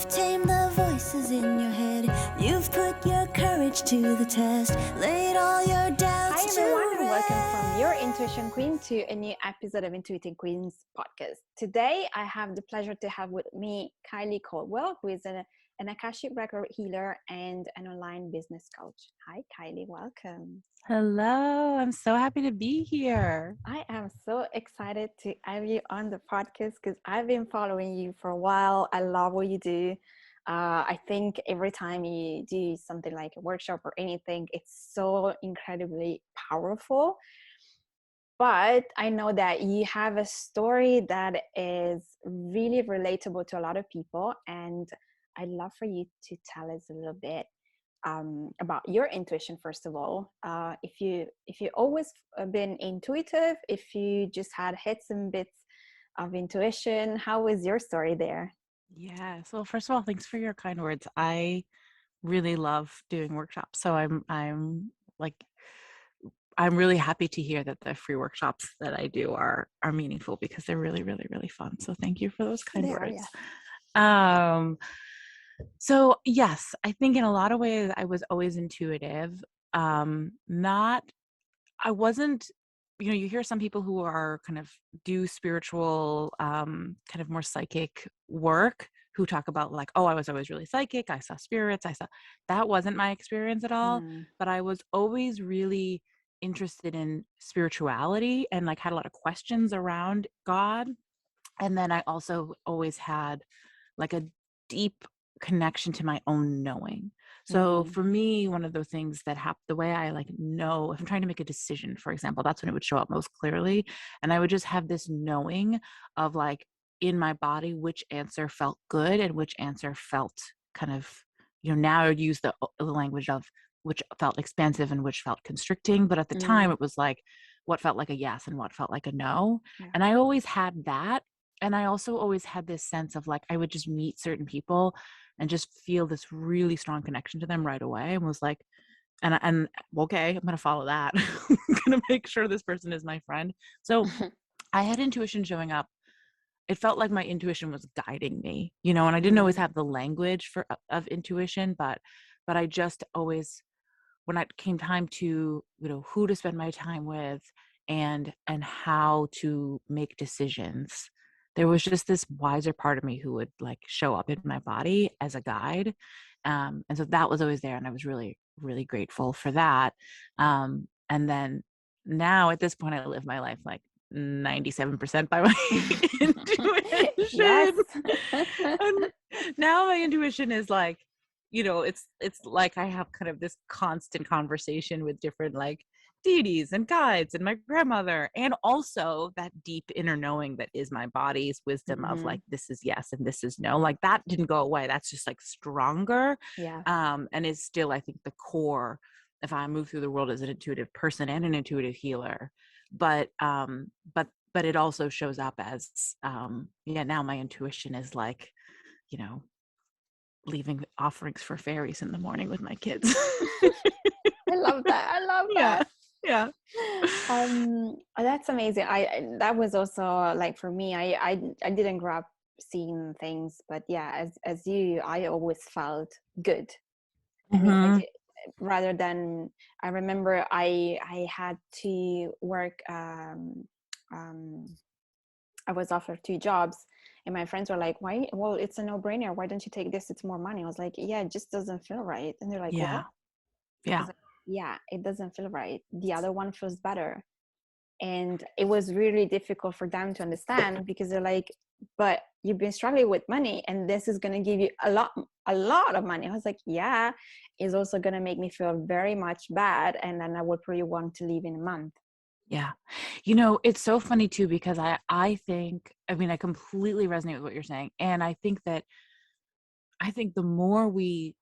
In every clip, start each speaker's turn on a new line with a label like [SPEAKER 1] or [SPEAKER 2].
[SPEAKER 1] You've tamed the voices in your head. You've put your courage to the test. Laid all your doubts
[SPEAKER 2] Hi
[SPEAKER 1] to
[SPEAKER 2] everyone, and
[SPEAKER 1] rest.
[SPEAKER 2] welcome from your Intuition Queen to a new episode of Intuiting Queens podcast. Today, I have the pleasure to have with me Kyley Caldwell, who is an Akashic Record healer and an online business coach. Hi, Kyley, welcome.
[SPEAKER 3] Hello, I'm so happy to be here.
[SPEAKER 2] I am so excited to have you on the podcast because I've been following you for a while. I love what you do. I think every time you do something like a workshop or anything, it's so incredibly powerful. But I know that you have a story that is really relatable to a lot of people. And I'd love for you to tell us a little bit about your intuition. First of all, if you always been intuitive, if you just had hits and bits of intuition, how was your story there?
[SPEAKER 3] Yeah, so first of all, thanks for your kind words. I really love doing workshops. So I'm really happy to hear that the free workshops that I do are meaningful because they're really, really, really fun. So thank you for those kind
[SPEAKER 2] They are,
[SPEAKER 3] words.
[SPEAKER 2] yes.
[SPEAKER 3] So yes, I think in a lot of ways I was always intuitive. Not I wasn't, you hear some people who are kind of do spiritual, kind of more psychic work who talk about like, oh, I was always really psychic. I saw spirits. That wasn't my experience at all.
[SPEAKER 2] Mm,
[SPEAKER 3] But I was always really interested in spirituality and like had a lot of questions around God. And then I also always had like a deep connection to my own knowing. So
[SPEAKER 2] mm,
[SPEAKER 3] for me, one of those things that happen, the way I like know, if I'm trying to make a decision, for example, that's when it would show up most clearly. And I would just have this knowing of like in my body, which answer felt good and which answer felt kind of, now I would use the language of which felt expansive and which felt constricting. But at the time
[SPEAKER 2] mm,
[SPEAKER 3] it was like what felt like a yes and what felt like a no.
[SPEAKER 2] yeah.
[SPEAKER 3] And I always had that. And I also always had this sense of like, I would just meet certain people and just feel this really strong connection to them right away and was like, and okay, I'm going to follow that. I'm going to make sure this person is my friend. So I had intuition showing up. It felt like my intuition was guiding me, and I didn't always
[SPEAKER 2] Mm,
[SPEAKER 3] have the language of intuition, but I just always, when it came time to, who to spend my time with and how to make decisions, there was just this wiser part of me who would like show up in my body as a guide. And so that was always there. And I was really, really grateful for that. And then now at this point, I live my life like 97% by my
[SPEAKER 2] yes.
[SPEAKER 3] intuition. And now my intuition is like, it's like I have kind of this constant conversation with different like deities and guides and my grandmother, and also that deep inner knowing that is my body's wisdom of
[SPEAKER 2] Hmm.
[SPEAKER 3] like, this is yes and this is no. Like that didn't go away. That's just like stronger.
[SPEAKER 2] Yeah.
[SPEAKER 3] And is still, I think, the core if I move through the world as an intuitive person and an intuitive healer. But it also shows up as now my intuition is like, you know leaving offerings for fairies in the morning with my kids.
[SPEAKER 2] I love that. I love
[SPEAKER 3] Yeah.
[SPEAKER 2] that.
[SPEAKER 3] Yeah.
[SPEAKER 2] That's amazing. That was also like for me, I didn't grow up seeing things, but yeah, as you, I always felt good. I mean, I
[SPEAKER 3] Mhm.
[SPEAKER 2] did, rather than, I remember I had to work, um I was offered two jobs, and my friends were like, why? Well, it's a no-brainer. Why don't you take this? It's more money. I was like, yeah, it just doesn't feel right. And they're like,
[SPEAKER 3] Yeah.
[SPEAKER 2] what? I
[SPEAKER 3] Yeah.
[SPEAKER 2] was like, yeah, it doesn't feel right. The other one feels better. And it was really difficult for them to understand because they're like, but you've been struggling with money and this is going to give you a lot of money. I was like, yeah, it's also going to make me feel very much bad, and then I would probably want to leave in a month.
[SPEAKER 3] Yeah. It's so funny too, because I think, I mean, I completely resonate with what you're saying. And I think the more we,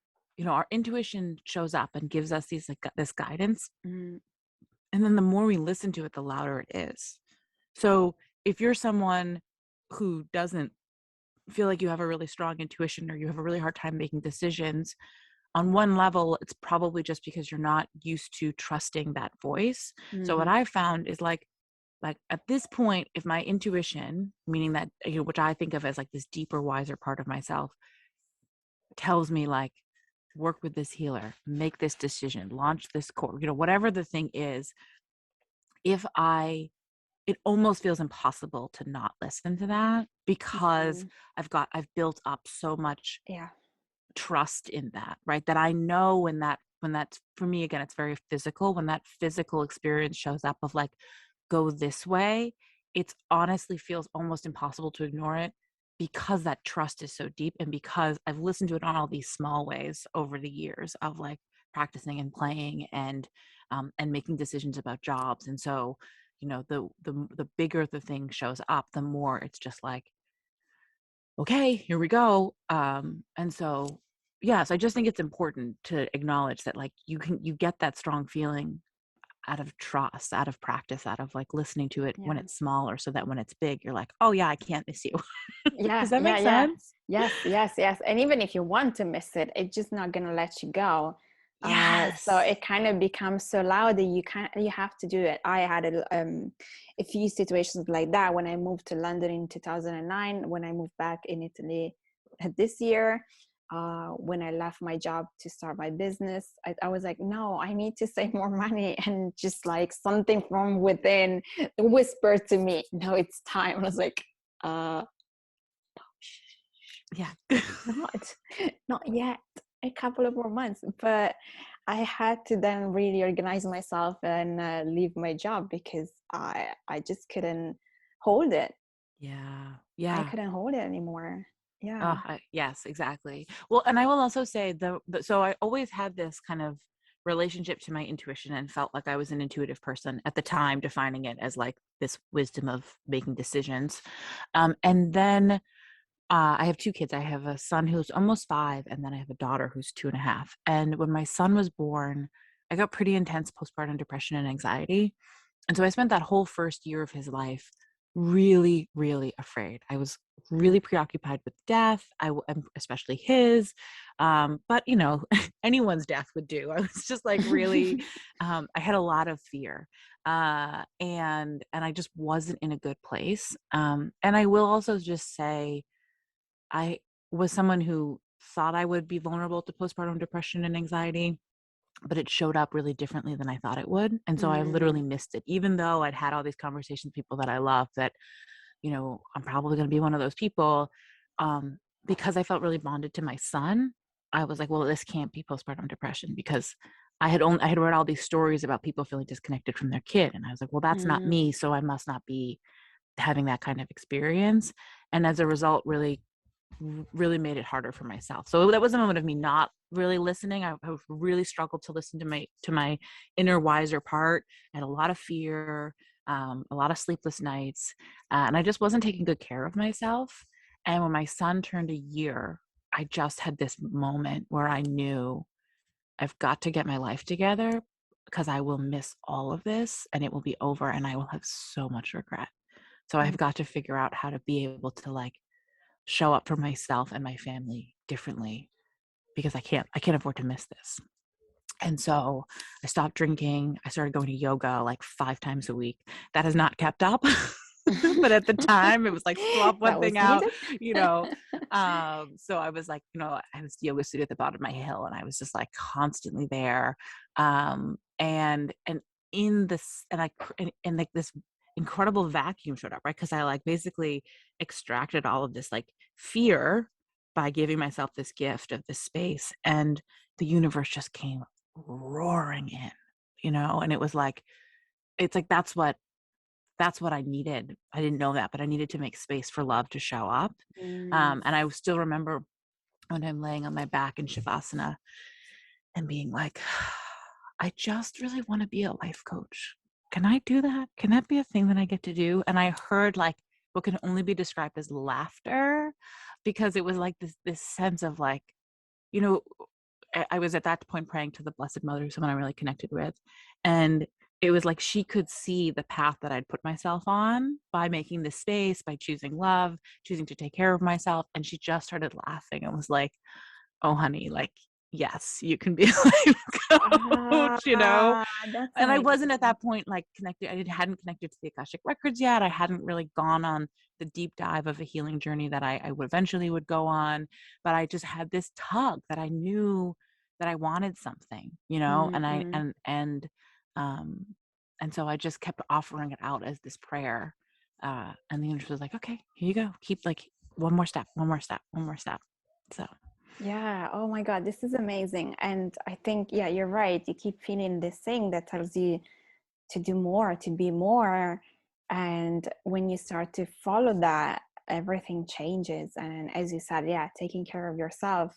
[SPEAKER 3] our intuition shows up and gives us this guidance.
[SPEAKER 2] Mm,
[SPEAKER 3] And then the more we listen to it, the louder it is. So if you're someone who doesn't feel like you have a really strong intuition or you have a really hard time making decisions, on one level, it's probably just because you're not used to trusting that voice. So what
[SPEAKER 2] mm-hmm,
[SPEAKER 3] I found is like at this point, if my intuition, meaning that, which I think of as like this deeper, wiser part of myself, tells me like, work with this healer, make this decision, launch this course, you know, whatever the thing is, it almost feels impossible to not listen to that, because
[SPEAKER 2] Mhm.
[SPEAKER 3] I've built up so much
[SPEAKER 2] Yeah.
[SPEAKER 3] trust in that, right? That I know when that's for me, again, it's very physical. When that physical experience shows up of like, go this way, it's honestly feels almost impossible to ignore it, because that trust is so deep, and because I've listened to it on all these small ways over the years of like practicing and playing and making decisions about jobs. And so, you know, the bigger the thing shows up, the more it's just like, okay, here we go. And so, yes, I just think it's important to acknowledge that like you get that strong feeling out of trust, out of practice, out of like listening to it when
[SPEAKER 2] Yeah.
[SPEAKER 3] it's smaller, so that when it's big, you're like, oh yeah, I can't miss you. Does
[SPEAKER 2] Yeah,
[SPEAKER 3] that
[SPEAKER 2] yeah,
[SPEAKER 3] make
[SPEAKER 2] yeah.
[SPEAKER 3] sense?
[SPEAKER 2] Yes, yes, yes. And even if you want to miss it, it's just not gonna let you go. So
[SPEAKER 3] Yes.
[SPEAKER 2] it kind of becomes so loud that you have to do it. I had a few situations like that when I moved to London in 2009, when I moved back in Italy this year, when I left my job to start my business. I was like, no, I need to save more money, and just like something from within whispered to me, no, it's time. I was like, uh
[SPEAKER 3] Yeah.
[SPEAKER 2] not not yet, a couple of more months. But I had to then really organize myself and leave my job, because I just couldn't hold it.
[SPEAKER 3] Yeah.
[SPEAKER 2] I
[SPEAKER 3] Yeah.
[SPEAKER 2] couldn't hold it anymore. Yeah.
[SPEAKER 3] Yes, exactly. Well, and I will also say so I always had this kind of relationship to my intuition and felt like I was an intuitive person at the time, defining it as like this wisdom of making decisions. And then I have two kids. I have a son who's almost 5, and then I have a daughter who's 2.5. And when my son was born, I got pretty intense postpartum depression and anxiety. And so I spent that whole first year of his life really, really afraid. I was really preoccupied with death, especially his. But, you know, anyone's death would do. I was just like really, I had a lot of fear. And I just wasn't in a good place. And I will also just say, I was someone who thought I would be vulnerable to postpartum depression and anxiety, but it showed up really differently than I thought it would. And so I literally
[SPEAKER 2] Mm,
[SPEAKER 3] missed it, even though I'd had all these conversations with people that I love that, you know, I'm probably going to be one of those people. Um, because I felt really bonded to my son, I was like, well, this can't be postpartum depression, because I had read all these stories about people feeling disconnected from their kid. And I was like, well, that's not
[SPEAKER 2] mm,
[SPEAKER 3] me. So I must not be having that kind of experience. And as a result, really made it harder for myself. So that was a moment of me not really listening. I really struggled to listen to my inner wiser part. I had a lot of fear, a lot of sleepless nights, and I just wasn't taking good care of myself. And when my son turned a year, I just had this moment where I knew I've got to get my life together, because I will miss all of this and it will be over and I will have so much regret. So I've
[SPEAKER 2] mm,
[SPEAKER 3] got to figure out how to be able to like show up for myself and my family differently, because I can't afford to miss this. And so I stopped drinking. I started going to yoga like 5 times a week. That has not kept up. But at the time it was like swap one
[SPEAKER 2] that
[SPEAKER 3] thing
[SPEAKER 2] was
[SPEAKER 3] out,
[SPEAKER 2] needed.
[SPEAKER 3] you know. So I was like, you know, I had this yoga studio at the bottom of my hill and I was just like constantly there. And in this, and like this incredible vacuum showed up, right? Because I like basically extracted all of this like fear by giving myself this gift of this space, and the universe just came roaring in, you know. And it was like, it's like that's what I needed. I didn't know that, but I needed to make space for love to show up.
[SPEAKER 2] Mm,
[SPEAKER 3] And I still remember when I'm laying on my back in Shavasana and being like, I just really want to be a life coach. Can I do that? Can that be a thing that I get to do? And I heard like what can only be described as laughter, because it was like this sense of like, you know, I was at that point praying to the Blessed Mother, someone I really connected with. And it was like she could see the path that I'd put myself on by making this space, by choosing love, choosing to take care of myself. And she just started laughing and was like, oh, honey, like yes, you can be a life coach,
[SPEAKER 2] That's
[SPEAKER 3] and I wasn't at
[SPEAKER 2] amazing.
[SPEAKER 3] that point like connected. I hadn't connected to the Akashic Records yet. I hadn't really gone on the deep dive of a healing journey that I would eventually would go on. But I just had this tug that I knew that I wanted something,
[SPEAKER 2] Mm-hmm.
[SPEAKER 3] um, and so I just kept offering it out as this prayer. And the universe was like, okay, here you go. Keep like one more step, one more step, one more step. So
[SPEAKER 2] Yeah. Oh my God, this is amazing. And I think, yeah, you're right. You keep feeling this thing that tells you to do more, to be more. And when you start to follow that, everything changes. And as you said, yeah, taking care of yourself,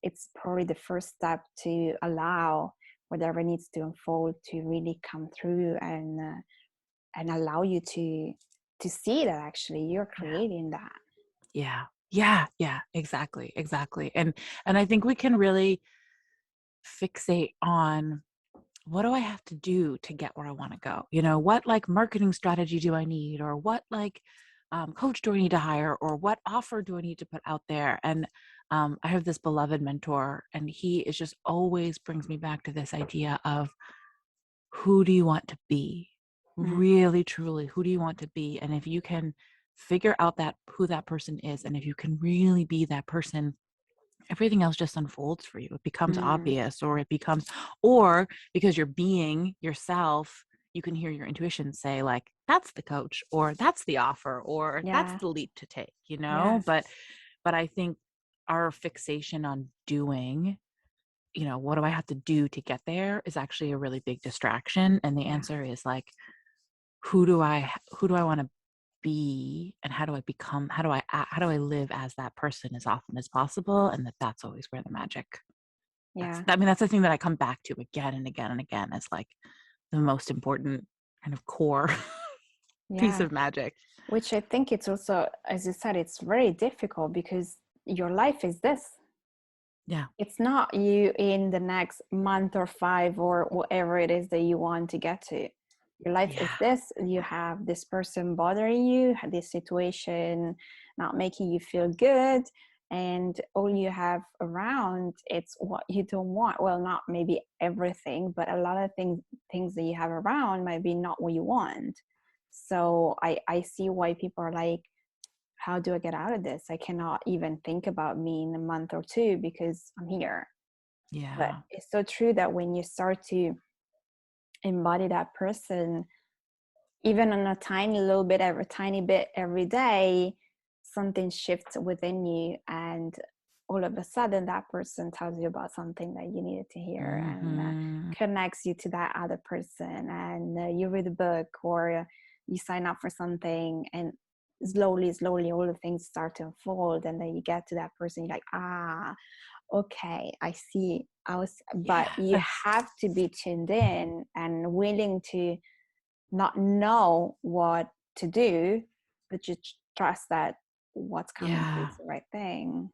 [SPEAKER 2] it's probably the first step to allow whatever needs to unfold to really come through and allow you to see that actually you're
[SPEAKER 3] yeah.
[SPEAKER 2] creating that.
[SPEAKER 3] Yeah. Yeah. Yeah. Exactly. Exactly. And I think we can really fixate on what do I have to do to get where I want to go? What like marketing strategy do I need? Or what like coach do I need to hire? Or what offer do I need to put out there? And I have this beloved mentor, and he is just always brings me back to this idea of who do you want to be?
[SPEAKER 2] Mm,
[SPEAKER 3] Really, truly, who do you want to be? And if you can figure out that who that person is, and if you can really be that person, everything else just unfolds for you. It becomes
[SPEAKER 2] mm,
[SPEAKER 3] obvious, or because you're being yourself, you can hear your intuition say like, that's the coach, or that's the offer, or that's
[SPEAKER 2] yeah,
[SPEAKER 3] the leap to take,
[SPEAKER 2] yes,
[SPEAKER 3] but I think our fixation on doing, what do I have to do to get there, is actually a really big distraction. And the
[SPEAKER 2] yeah,
[SPEAKER 3] answer is like, who do I want to be, and how do I become, how do I live as that person as often as possible, and that's always where the magic,
[SPEAKER 2] yeah,
[SPEAKER 3] that's the thing that I come back to again and again and again as like the most important kind of core piece
[SPEAKER 2] yeah.
[SPEAKER 3] of magic.
[SPEAKER 2] Which I think it's also, as you said, it's very difficult because your life is this.
[SPEAKER 3] Yeah.
[SPEAKER 2] It's not you in the next month or 5 or whatever it is that you want to get to. Your life is
[SPEAKER 3] Yeah.
[SPEAKER 2] this. You have this person bothering you, this situation not making you feel good, and all you have around it's what you don't want. Well, not maybe everything, but a lot of things that you have around might be not what you want. So I see why people are like, how do I get out of this? I cannot even think about me in a month or two because I'm here. But
[SPEAKER 3] Yeah.
[SPEAKER 2] it's so true that when you start to embody that person, even on a tiny bit every day, something shifts within you. And all of a sudden, that person tells you about something that you needed to hear and
[SPEAKER 3] Hmm.
[SPEAKER 2] connects you to that other person. And you read a book or you sign up for something, and slowly, all the things start to unfold. And then you get to that person, you're like, okay, I see. But you
[SPEAKER 3] Yes.
[SPEAKER 2] have to be tuned in and willing to not know what to do, but just trust that what's coming through
[SPEAKER 3] Yeah.
[SPEAKER 2] is the right thing.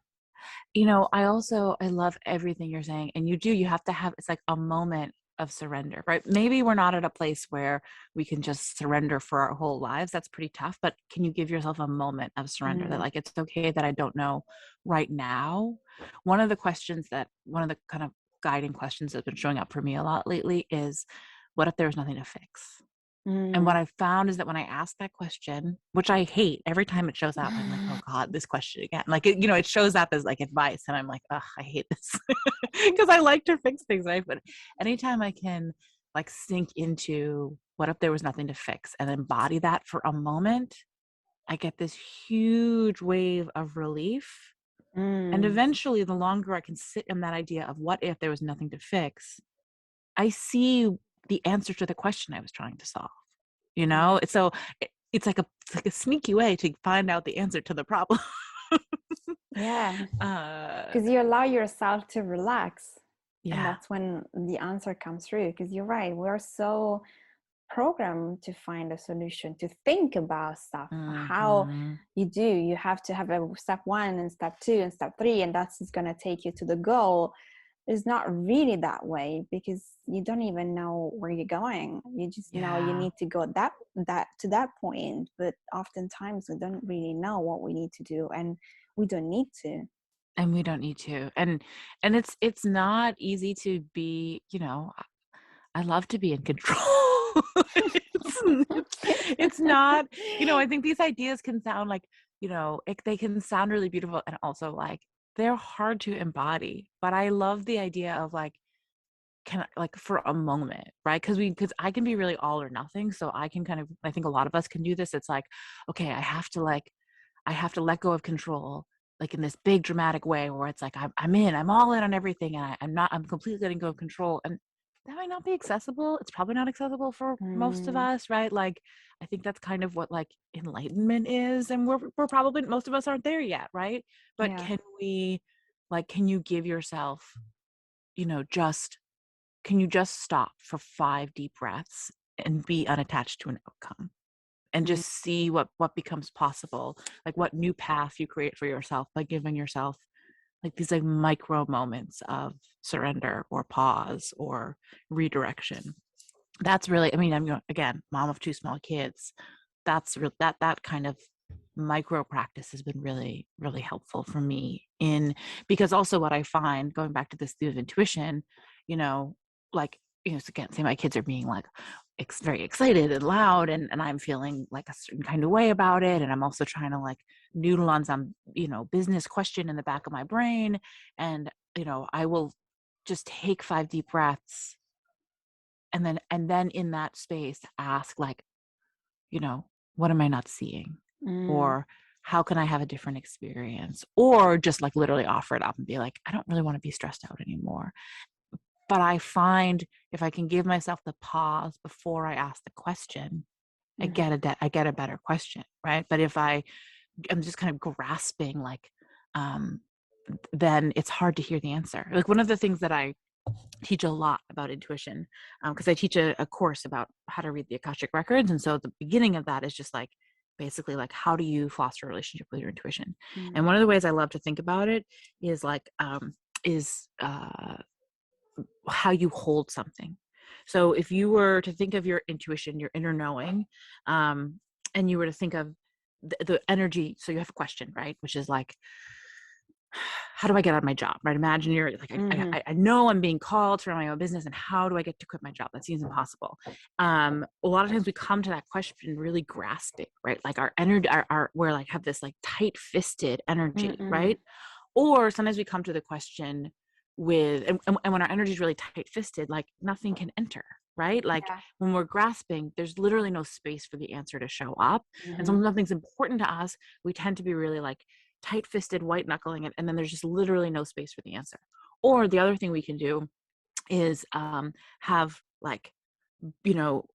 [SPEAKER 3] I love everything you're saying. And you have to have, it's like a moment of surrender, right? Maybe we're not at a place where we can just surrender for our whole lives. That's pretty tough. But can you give yourself a moment of surrender, that
[SPEAKER 2] Mm,
[SPEAKER 3] like, it's okay that I don't know right now? One of the kind of guiding questions that's been showing up for me a lot lately is, what if there was nothing to fix? And what
[SPEAKER 2] mm.
[SPEAKER 3] I found is that when I ask that question, which I hate every time it shows up, I'm like, oh God, this question again. Like, it shows up as like advice. And I'm like, ugh, I hate this because I like to fix things, right? But anytime I can like sink into what if there was nothing to fix and embody that for a moment, I get this huge wave of relief. And
[SPEAKER 2] Mm,
[SPEAKER 3] eventually, the longer I can sit in that idea of what if there was nothing to fix, I see the answer to the question I was trying to solve.
[SPEAKER 2] yeah,
[SPEAKER 3] So it's like a sneaky way to find out the answer to the problem.
[SPEAKER 2] yeah,
[SPEAKER 3] uh
[SPEAKER 2] because you allow yourself to relax, and
[SPEAKER 3] yeah.
[SPEAKER 2] that's when the answer comes through. Because you're right, we're so programmed to find a solution, to think about stuff, how
[SPEAKER 3] Hmm.
[SPEAKER 2] you have to have a step 1 and step 2 and step 3, and that's going to take you to the goal. Is not really that way, because you don't even know where you're going. You just know you
[SPEAKER 3] Yeah.
[SPEAKER 2] need to go that to that point, but oftentimes we don't really know what we need to do, and we don't need to.
[SPEAKER 3] And we don't need to. And it's not easy to be, you know, I love to be in control. It's not, you know, I think these ideas can sound like, you know, they can sound really beautiful and also like they're hard to embody. But I love the idea of like, can I, like for a moment, right? Because I can be really all or nothing. So I can kind of, I think a lot of us can do this. It's like, okay, I have to let go of control, like in this big dramatic way where it's like I'm all in on everything, and I'm completely letting go of control. And that might not be accessible. It's probably not accessible for most of
[SPEAKER 2] Mm,
[SPEAKER 3] us, right? Like I think that's kind of what like enlightenment is, and we're probably, most of us aren't there yet, right? But
[SPEAKER 2] yeah.
[SPEAKER 3] can you give yourself, you know, just can you just stop for 5 deep breaths and be unattached to an outcome? And
[SPEAKER 2] Mm,
[SPEAKER 3] just see what becomes possible, like what new path you create for yourself by giving yourself like these like micro moments of surrender or pause or redirection. That's really, I mean, I'm again, mom of 2 small kids. That's real, that kind of micro practice has been really really helpful for me in, because also what I find, going back to this theme of intuition, you know, like, you know, so again, say my kids are being like very excited and loud, and I'm feeling like a certain kind of way about it, and I'm also trying to like noodle on some, you know, business question in the back of my brain, and you know, I will just take 5 deep breaths, and then in that space ask like, you know, what am I not seeing?
[SPEAKER 2] mm,
[SPEAKER 3] Or how can I have a different experience? Or just like literally offer it up and be like, I don't really want to be stressed out anymore. But I find if I can give myself the pause before I ask the question,
[SPEAKER 2] mhm.
[SPEAKER 3] I get a better question, right? But if I am just kind of grasping, like, um, then it's hard to hear the answer. Like one of the things that I teach a lot about intuition, because I teach a course about how to read the Akashic Records. And so the beginning of that is just like basically like, how do you foster a relationship with your intuition? And
[SPEAKER 2] Mm,
[SPEAKER 3] one of the ways I love to think about it is like, is how you hold something. So if you were to think of your intuition, your inner knowing, and you were to think of the energy, so you have a question, right? Which is like, how do I get out of my job, right? Imagine you're like,
[SPEAKER 2] mhm.
[SPEAKER 3] I know I'm being called to run my own business, and how do I get to quit my job? That seems impossible. A lot of times we come to that question really grasping, right? Like our energy, we're like have this like tight fisted energy,
[SPEAKER 2] Mm-mm.
[SPEAKER 3] right? Or sometimes we come to the question with, and when our energy is really tight fisted, like nothing can enter, right? Like
[SPEAKER 2] Yeah.
[SPEAKER 3] when we're grasping, there's literally no space for the answer to show up. And so
[SPEAKER 2] Mhm.
[SPEAKER 3] when something's important to us, we tend to be really like tight fisted, white knuckling it. And then there's just literally no space for the answer. Or the other thing we can do is have like, you know,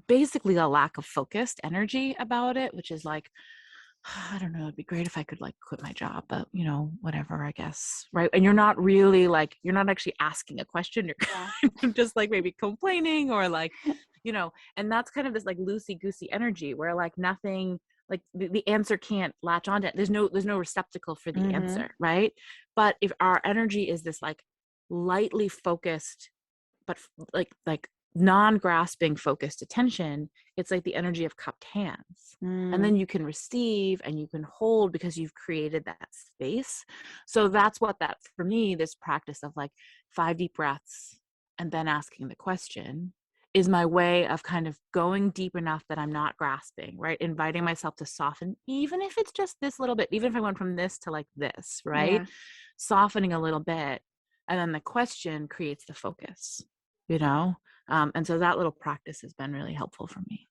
[SPEAKER 3] basically a lack of focused energy about it, which is like, I don't know, it'd be great if I could like quit my job, but you know, whatever, I guess. Right. And you're not really like, you're not actually asking a question. You're
[SPEAKER 2] Yeah.
[SPEAKER 3] kind of just like maybe complaining or like, you know, and that's kind of this like loosey goosey energy where like nothing, like the answer can't latch onto it. There's no receptacle for the
[SPEAKER 2] Mhm.
[SPEAKER 3] answer. Right. But if our energy is this like lightly focused, but like non-grasping focused attention, it's like the energy of cupped hands, and
[SPEAKER 2] Mm.
[SPEAKER 3] then you can receive and you can hold because you've created that space. So that's what that, for me, this practice of like 5 deep breaths and then asking the question is my way of kind of going deep enough that I'm not grasping, right? Inviting myself to soften, even if it's just this little bit, even if I went from this to like this, right?
[SPEAKER 2] Yeah.
[SPEAKER 3] Softening a little bit, and then the question creates the focus, you know. And so that little practice has been really helpful for me.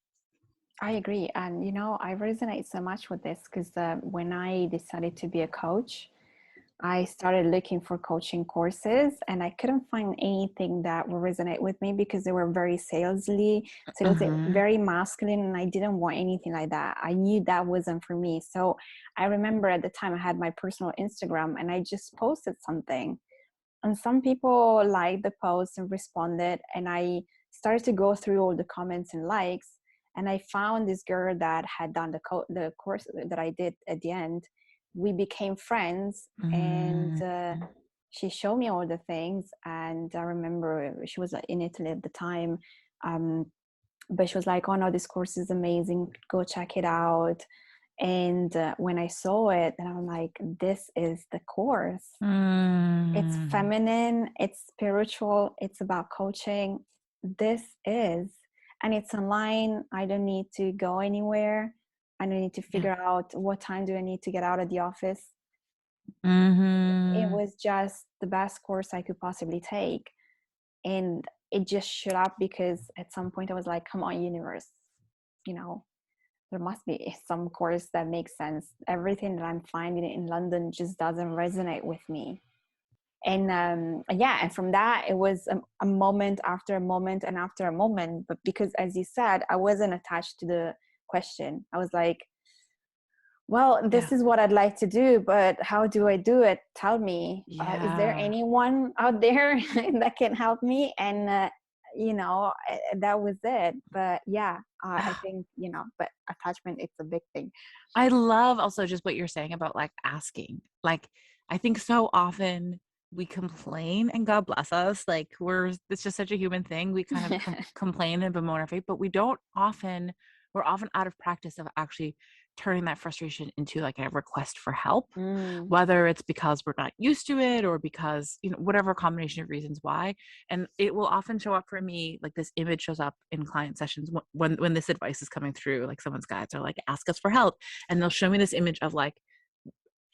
[SPEAKER 2] I agree. And, I resonate so much with this because when I decided to be a coach, I started looking for coaching courses and I couldn't find anything that would resonate with me because they were very salesy,
[SPEAKER 3] Hmm.
[SPEAKER 2] very masculine, and I didn't want anything like that. I knew that wasn't for me. So I remember at the time I had my personal Instagram and I just posted something. And some people liked the post and responded, and I started to go through all the comments and likes, and I found this girl that had done the course that I did at the end. We became friends, and
[SPEAKER 3] Mm.
[SPEAKER 2] she showed me all the things. And I remember she was in Italy at the time, but she was like, "Oh no, this course is amazing. Go check it out." And when I saw it, and I'm like, this is the course. It's
[SPEAKER 3] Mm.
[SPEAKER 2] feminine, it's spiritual, it's about coaching. This is, and it's online. I don't need to go anywhere. I don't need to
[SPEAKER 3] Yeah.
[SPEAKER 2] figure out what time do I need to get out of the office. It
[SPEAKER 3] Mm-hmm.
[SPEAKER 2] was just the best course I could possibly take. And it just showed up because at some point I was like, come on, universe, you know, there must be some course that makes sense. Everything that I'm finding in London just doesn't resonate with me. And yeah, and from that, it was a moment after a moment and after a moment. But because, as you said, I wasn't attached to the question. I was like, well,
[SPEAKER 3] Yeah.
[SPEAKER 2] this is what I'd like to do, but how do I do it? Tell me. Is there
[SPEAKER 3] Yeah.
[SPEAKER 2] anyone out there that can help me? And that was it. But yeah, I think, but attachment, it's a big thing.
[SPEAKER 3] I love also just what you're saying about like asking. Like, I think so often we complain, and God bless us, like it's just such a human thing. We kind of complain and bemoan our fate, but we're often out of practice of actually turning that frustration into like a request for help, whether it's because we're not used to it or because, whatever combination of reasons why. And it will often show up for me, like this image shows up in client sessions when this advice is coming through, like someone's guides are like, ask us for help. And they'll show me this image of like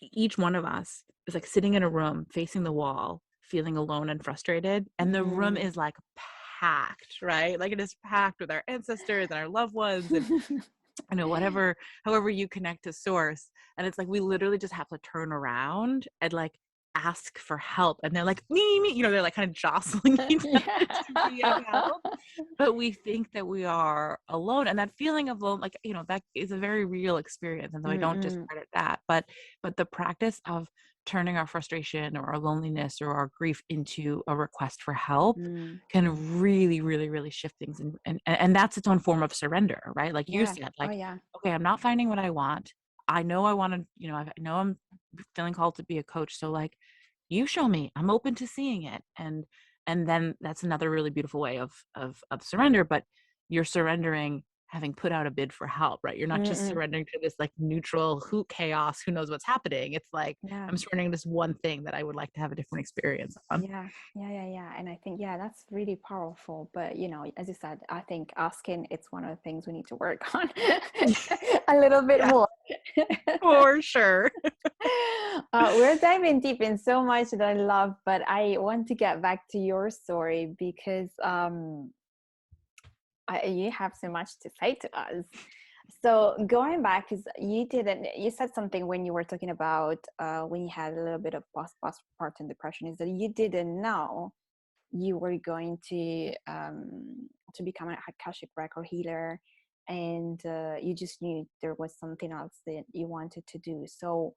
[SPEAKER 3] each one of us is like sitting in a room facing the wall, feeling alone and frustrated. And the room is like packed, right? Like it is packed with our ancestors and our loved ones and however you connect to source. And it's like we literally just have to turn around and like ask for help. And they're like, me, they're like kind of jostling each other to be of help. But we think that we are alone. And that feeling of alone, like, that is a very real experience. And though I don't discredit that, but the practice of turning our frustration or our loneliness or our grief into a request for help can really, really, really shift things. And that's its own form of surrender, right? Like you
[SPEAKER 2] Yeah.
[SPEAKER 3] said,
[SPEAKER 2] Oh
[SPEAKER 3] like,
[SPEAKER 2] yeah.
[SPEAKER 3] okay, I'm not finding what I want. I know I want to, I know I'm feeling called to be a coach. So like, you show me, I'm open to seeing it. And then that's another really beautiful way of surrender, but you're surrendering having put out a bid for help, right? You're not just surrendering to this like neutral chaos, who knows what's happening. It's like,
[SPEAKER 2] Yeah.
[SPEAKER 3] I'm surrendering this one thing that I would like to have a different experience on.
[SPEAKER 2] Yeah. And I think, that's really powerful. But as you said, I think asking, it's one of the things we need to work on a little bit
[SPEAKER 3] Yeah,
[SPEAKER 2] more.
[SPEAKER 3] for sure.
[SPEAKER 2] We're diving deep in so much that I love, but I want to get back to your story because you have so much to say to us. So going back, because you said something when you were talking about when you had a little bit of postpartum depression, is that you didn't know you were going to become an Akashic record healer, and you just knew there was something else that you wanted to do. So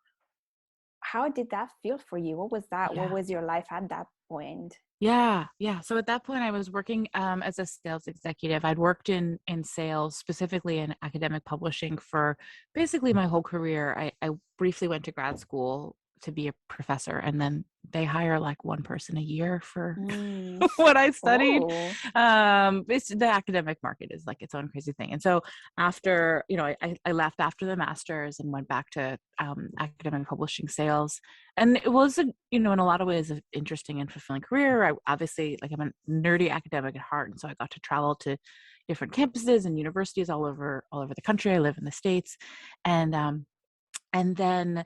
[SPEAKER 2] how did that feel for you? What was that? What
[SPEAKER 3] Yeah.
[SPEAKER 2] was your life at that point?
[SPEAKER 3] Yeah. So at that point I was working as a sales executive. I'd worked in sales, specifically in academic publishing, for basically my whole career. I briefly went to grad school to be a professor, and then they hire like one person a year for what I studied.
[SPEAKER 2] Oh.
[SPEAKER 3] It's the academic market is like its own crazy thing. And so after, I left after the master's and went back to academic publishing sales. And it was, in a lot of ways, an interesting and fulfilling career. I obviously, like, I'm a nerdy academic at heart, and so I got to travel to different campuses and universities all over the country. I live in the States, and then,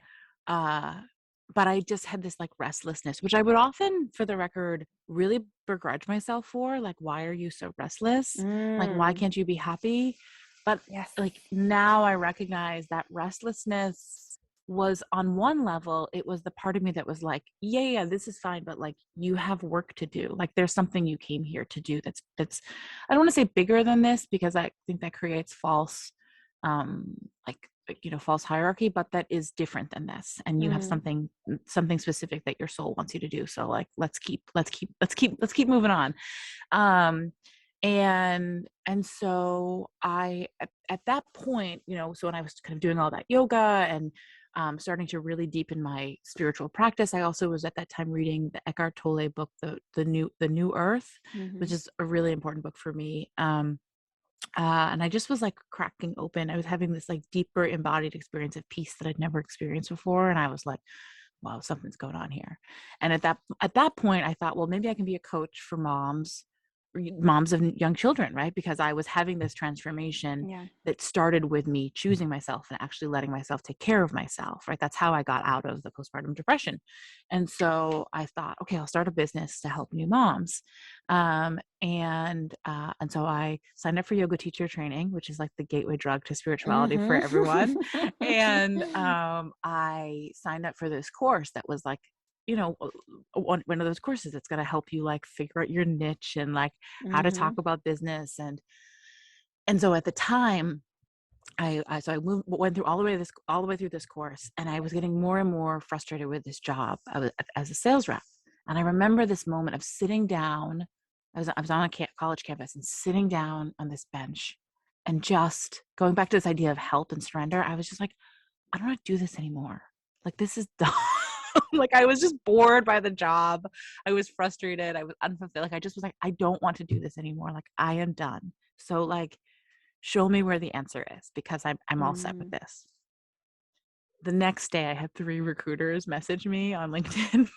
[SPEAKER 3] but I just had this like restlessness, which I would often, for the record, really begrudge myself for. Like, why are you so restless? Like, why can't you be happy? But
[SPEAKER 2] Yes.
[SPEAKER 3] like now I recognize that restlessness was, on one level, it was the part of me that was like, yeah, this is fine, but like, you have work to do. Like, there's something you came here to do that's I don't want to say bigger than this, because I think that creates false like false hierarchy, but that is different than this, and you have something specific that your soul wants you to do. So like, let's keep moving on. And so I, at that point, so when I was kind of doing all that yoga and starting to really deepen my spiritual practice, I also was at that time reading the Eckhart Tolle book, the New Earth, which is a really important book for me. And I just was like cracking open. I was having this like deeper embodied experience of peace that I'd never experienced before. And I was like, wow, something's going on here. And at that point, I thought, well, maybe I can be a coach for moms of young children, right? Because I was having this transformation
[SPEAKER 2] Yeah.
[SPEAKER 3] that started with me choosing myself and actually letting myself take care of myself, right? That's how I got out of the postpartum depression. And so I thought, okay, I'll start a business to help new moms. And so I signed up for yoga teacher training, which is like the gateway drug to spirituality for everyone. And I signed up for this course that was like, one of those courses that's going to help you like figure out your niche and like how to talk about business. And so at the time, went through all the way through this course, and I was getting more and more frustrated with this job as a sales rep. And I remember this moment of sitting down. I was on a college campus and sitting down on this bench and just going back to this idea of help and surrender. I was just like, I don't want to do this anymore. Like, this is dumb. Like, I was just bored by the job. I was frustrated. I was unfulfilled. Like, I just was like, I don't want to do this anymore. Like, I am done. So like, show me where the answer is, because I'm all set with this. The next day I had 3 recruiters message me on LinkedIn.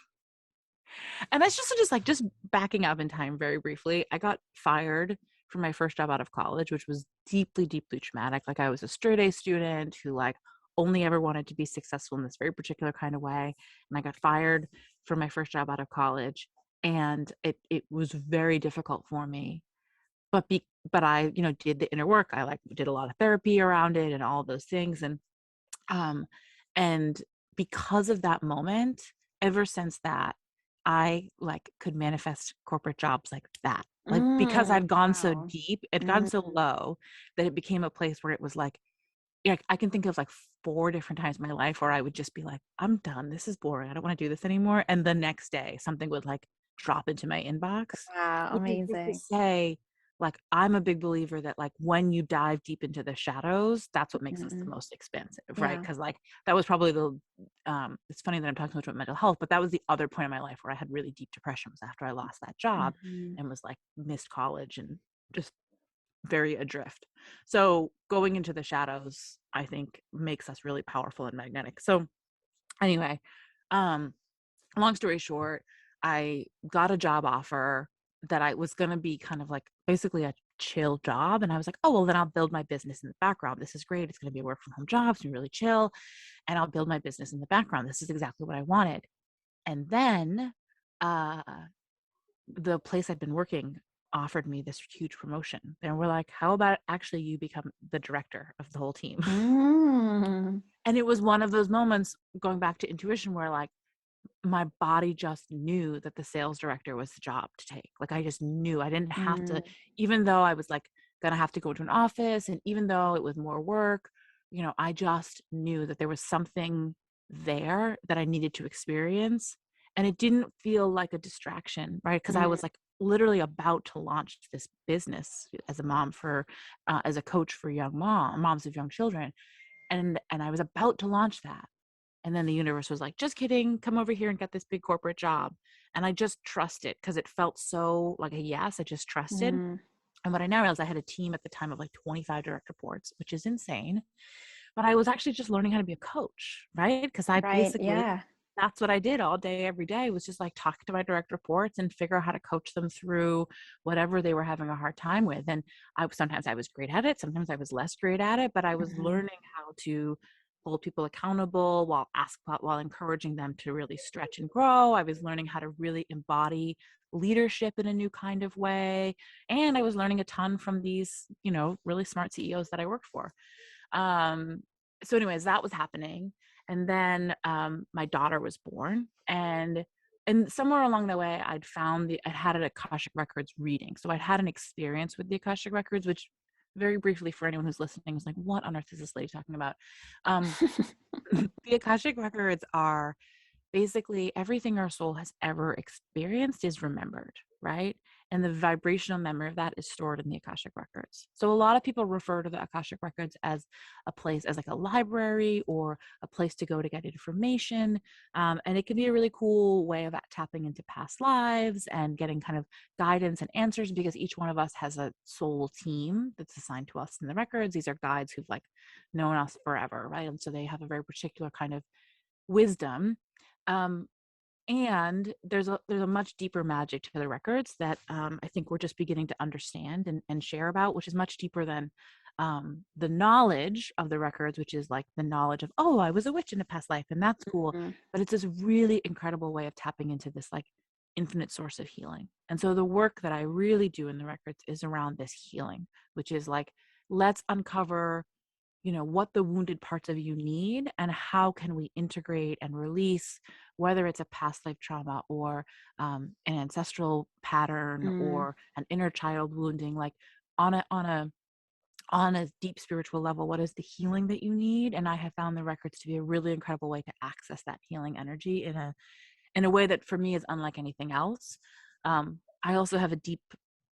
[SPEAKER 3] And that's just backing up in time very briefly. I got fired from my first job out of college, which was deeply, deeply traumatic. Like, I was a straight A student who like only ever wanted to be successful in this very particular kind of way. And I got fired from my first job out of college. And it was very difficult for me. But I, did the inner work. I like did a lot of therapy around it and all those things. Um, and because of that moment, ever since that, I like could manifest corporate jobs like that. Like, because I'd gone so
[SPEAKER 2] Wow.
[SPEAKER 3] deep, it gone so low that it became a place where it was like, yeah, I can think of like 4 different times in my life where I would just be like, I'm done. This is boring. I don't want to do this anymore. And the next day, something would like drop into my inbox.
[SPEAKER 2] Wow,
[SPEAKER 3] Which is just to
[SPEAKER 2] amazing.
[SPEAKER 3] say, like, I'm a big believer that like when you dive deep into the shadows, that's what makes us the
[SPEAKER 2] Mm-mm.
[SPEAKER 3] most expansive, right?
[SPEAKER 2] Yeah.
[SPEAKER 3] Because like that was probably it's funny that I'm talking so much about mental health, but that was the other point in my life where I had really deep depression, was after I lost that job
[SPEAKER 2] Mhm.
[SPEAKER 3] and was like missed college and just very adrift. So going into the shadows, I think, makes us really powerful and magnetic. So anyway, um, long story short, I got a job offer that I was going to be kind of like basically a chill job. And I was like, oh, well, then I'll build my business in the background. This is great. It's going to be a work from home job. It's going to be really chill. And I'll build my business in the background. This is exactly what I wanted. And then uh, the place I'd been working offered me this huge promotion. And we're like, how about actually you become the director of the whole team?
[SPEAKER 2] Mm.
[SPEAKER 3] And it was one of those moments, going back to intuition, where like my body just knew that the sales director was the job to take. Like, I just knew I didn't have to,
[SPEAKER 2] Mm.
[SPEAKER 3] even though I was like gonna have to go to an office, and even though it was more work, I just knew that there was something there that I needed to experience. And it didn't feel like a distraction, right? Because I
[SPEAKER 2] Mm.
[SPEAKER 3] was like literally about to launch this business as a mom as a coach for moms of young children. And I was about to launch that. And then the universe was like, just kidding, come over here and get this big corporate job. And I just trusted, because it felt so like a yes. I just trusted.
[SPEAKER 2] Mm.
[SPEAKER 3] And what I now realized, I had a team at the time of like 25 direct reports, which is insane. But I was actually just learning how to be a coach, right? Because
[SPEAKER 2] Right. Yeah.
[SPEAKER 3] that's what I did all day, every day, was just like talk to my direct reports and figure out how to coach them through whatever they were having a hard time with. And sometimes I was great at it. Sometimes I was less great at it, but I was
[SPEAKER 2] Mhm.
[SPEAKER 3] learning how to hold people accountable while encouraging them to really stretch and grow. I was learning how to really embody leadership in a new kind of way. And I was learning a ton from these, really smart CEOs that I worked for. So anyways, that was happening. And then my daughter was born, and somewhere along the way, I had an Akashic Records reading. So I'd had an experience with the Akashic Records, which, very briefly, for anyone who's listening, is like, what on earth is this lady talking about? Um, the Akashic Records are basically everything our soul has ever experienced is remembered, right? And the vibrational memory of that is stored in the Akashic Records. So a lot of people refer to the Akashic Records as a place, as like a library or a place to go to get information. And it can be a really cool way of tapping into past lives and getting kind of guidance and answers, because each one of us has a soul team that's assigned to us in the records. These are guides who've like known us forever, right? And so they have a very particular kind of wisdom. Um, and there's a much deeper magic to the records that I think we're just beginning to understand and share about, which is much deeper than the knowledge of the records, which is like the knowledge of, oh, I was a witch in a past life, and that's cool.
[SPEAKER 2] Mhm.
[SPEAKER 3] But it's this really incredible way of tapping into this like infinite source of healing. And so the work that I really do in the records is around this healing, which is like, let's uncover, you know, what the wounded parts of you need and how can we integrate and release, whether it's a past life trauma or an ancestral pattern
[SPEAKER 2] Mm.
[SPEAKER 3] or an inner child wounding, like on a deep spiritual level, what is the healing that you need? And I have found the records to be a really incredible way to access that healing energy in a way that for me is unlike anything else. I also have a deep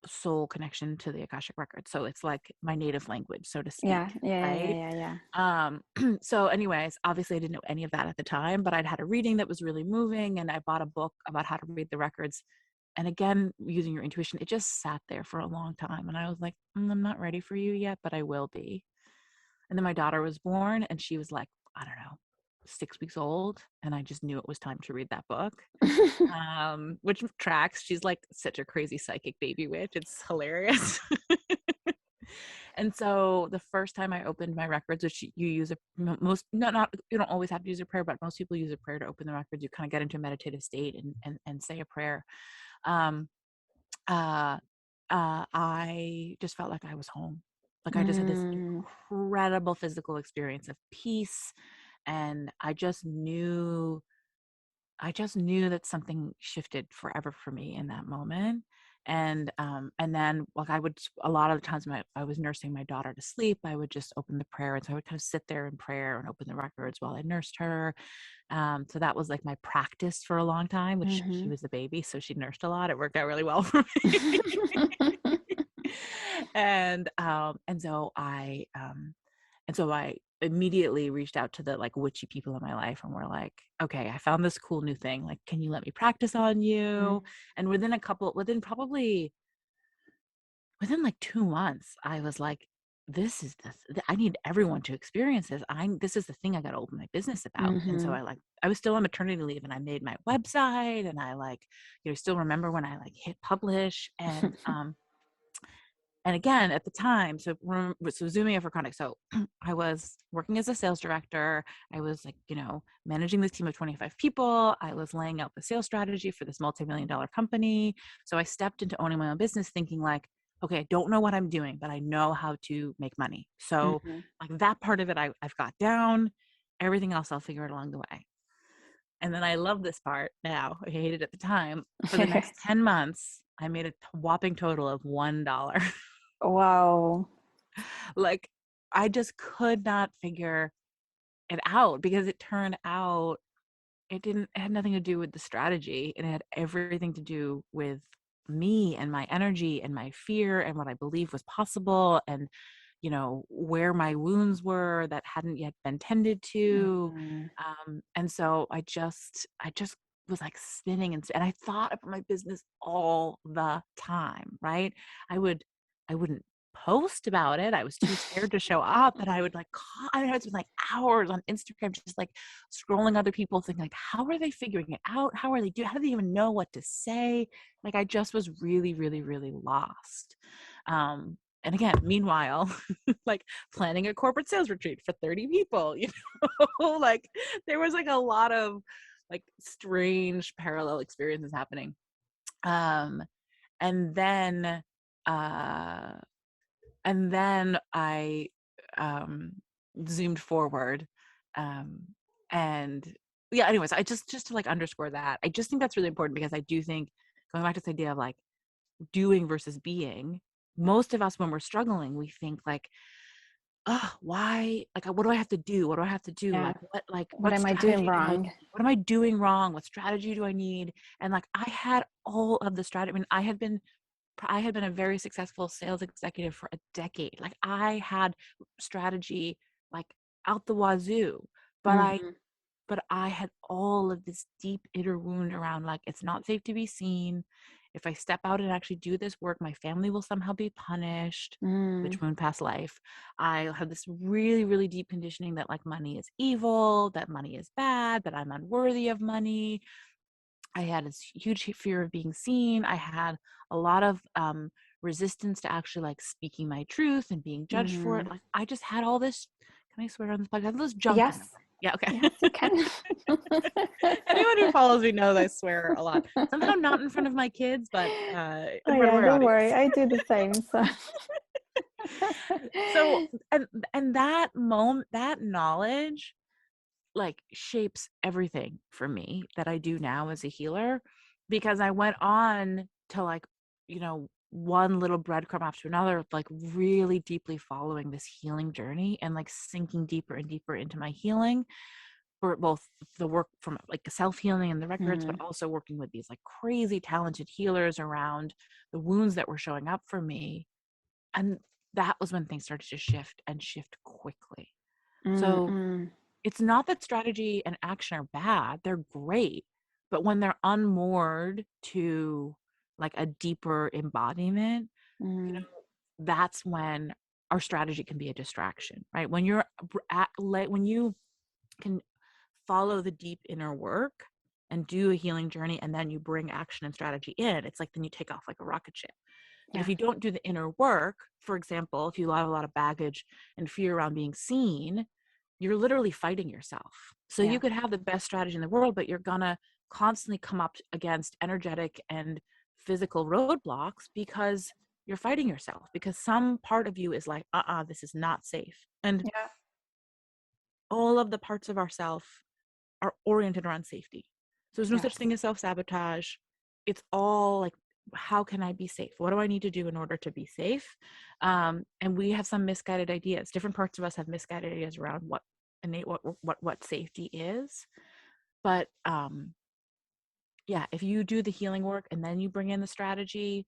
[SPEAKER 3] soul connection to the Akashic Records, so it's like my native language, so to
[SPEAKER 2] Yeah,
[SPEAKER 3] speak,
[SPEAKER 2] yeah, yeah,
[SPEAKER 3] right?
[SPEAKER 2] yeah, yeah.
[SPEAKER 3] So anyways, obviously I didn't know any of that at the time, but I'd had a reading that was really moving, and I bought a book about how to read the records. And again, using your intuition, it just sat there for a long time. And I was like, I'm not ready for you yet, but I will be. And then my daughter was born, and she was like, I don't know, 6 weeks old. And I just knew it was time to read that book, which tracks. She's like such a crazy psychic baby witch. It's hilarious. And so the first time I opened my records, which you use most, not you don't always have to use a prayer, but most people use a prayer to open the records. You kind of get into a meditative state and say a prayer. Um, uh, I just felt like I was home. Like I just had this
[SPEAKER 2] Mm.
[SPEAKER 3] incredible physical experience of peace, and I just knew that something shifted forever for me in that moment. And then like a lot of the times I was nursing my daughter to sleep, I would just open the prayer. And so I would kind of sit there in prayer and open the records while I nursed her. So that was like my practice for a long time, which she
[SPEAKER 2] Mhm.
[SPEAKER 3] was a baby, so she nursed a lot. It worked out really well for me. And so I immediately reached out to the like witchy people in my life and were like, okay, I found this cool new thing. Like, can you let me practice on you? And within like 2 months, I was like, this is I need everyone to experience this. This is the thing I got to open my business about. And so
[SPEAKER 2] Mhm.
[SPEAKER 3] I was still on maternity leave, and I made my website, and I like, still remember when I like hit publish. And again, at the time, so zooming in for context, so I was working as a sales director. I was like, managing this team of 25 people. I was laying out the sales strategy for this multi-million-dollar company. So I stepped into owning my own business thinking like, okay, I don't know what I'm doing, but I know how to make money. So
[SPEAKER 2] Mhm.
[SPEAKER 3] like that part of it, I've got down. Everything else, I'll figure it along the way. And then I love this part now. I hated it at the time. For the next 10 months, I made a whopping total of $1.
[SPEAKER 2] Wow.
[SPEAKER 3] Like I just could not figure it out, because it turned out it had nothing to do with the strategy, and it had everything to do with me and my energy and my fear and what I believed was possible, and where my wounds were that hadn't yet been tended to.
[SPEAKER 2] Mhm.
[SPEAKER 3] And so I just was like spinning, and I thought about my business all the time, right? I wouldn't post about it. I was too scared to show up, but I would like I would spend like hours on Instagram just like scrolling other people, thinking like, how are they figuring it out? How are they doing? How do they even know what to say? Like I just was really, really, really lost. And again, meanwhile, like planning a corporate sales retreat for 30 people, like there was like a lot of like strange parallel experiences happening. Um, and then, uh, and then I zoomed forward, um, and yeah. Anyways, I just to like underscore that, I just think that's really important, because I do think, going back to this idea of like doing versus being, most of us when we're struggling, we think like, oh, why? Like, what do I have to do? What do I have to do?
[SPEAKER 2] Yeah. What
[SPEAKER 3] What
[SPEAKER 2] am I doing
[SPEAKER 3] strategy do I
[SPEAKER 2] wrong?
[SPEAKER 3] need? What am I doing wrong? What strategy do I need? And like, I had all of the strategy. I mean, I had been I had been a very successful sales executive for a decade. Like I had strategy like out the wazoo, but I
[SPEAKER 2] Mm,
[SPEAKER 3] but I had all of this deep inner wound around like it's not safe to be seen. If I step out and actually do this work, my family will somehow be punished,
[SPEAKER 2] mm,
[SPEAKER 3] which wound past life. I had this really, really deep conditioning that like money is evil, that money is bad, that I'm unworthy of money. I had this huge fear of being seen. I had a lot of resistance to actually like speaking my truth and being judged for it.
[SPEAKER 2] mm.
[SPEAKER 3] Like I just had all this. Can I swear on this podcast? All this junk in
[SPEAKER 2] Yes,
[SPEAKER 3] them. Yeah. Okay.
[SPEAKER 2] yes, you can.
[SPEAKER 3] Anyone who follows me knows I swear a lot. Somehow not in front of my kids, but
[SPEAKER 2] Oh
[SPEAKER 3] in front of
[SPEAKER 2] yeah,
[SPEAKER 3] my
[SPEAKER 2] don't worry.
[SPEAKER 3] audience.
[SPEAKER 2] I do the same. So
[SPEAKER 3] So and that moment, that knowledge like shapes everything for me that I do now as a healer, because I went on to like, one little breadcrumb after another, like really deeply following this healing journey and like sinking deeper and deeper into my healing for both the work from like self-healing and the records, but
[SPEAKER 2] mm,
[SPEAKER 3] also working with these like crazy talented healers around the wounds that were showing up for me. And that was when things started to shift and shift quickly.
[SPEAKER 2] mm,
[SPEAKER 3] So
[SPEAKER 2] mm,
[SPEAKER 3] it's not that strategy and action are bad, they're great, but when they're unmoored to like a deeper embodiment, you
[SPEAKER 2] mm,
[SPEAKER 3] know, that's when our strategy can be a distraction, right? When you're when you can follow the deep inner work and do a healing journey and then you bring action and strategy in, it's like then you take off like a rocket ship. But if
[SPEAKER 2] yeah,
[SPEAKER 3] you don't do the inner work, for example, if you have a lot of baggage and fear around being seen, you're literally fighting yourself. So
[SPEAKER 2] yeah,
[SPEAKER 3] you could have the best strategy in the world, but you're gonna constantly come up against energetic and physical roadblocks because you're fighting yourself, because some part of you is like, this is not safe. And
[SPEAKER 2] yeah,
[SPEAKER 3] all of the parts of ourself are oriented around safety. So there's no such
[SPEAKER 2] yes,
[SPEAKER 3] thing as self-sabotage. It's all like, how can I be safe? What do I need to do in order to be safe? And we have some misguided ideas. Different parts of us have misguided ideas around what innate, what safety is. But yeah, if you do the healing work and then you bring in the strategy,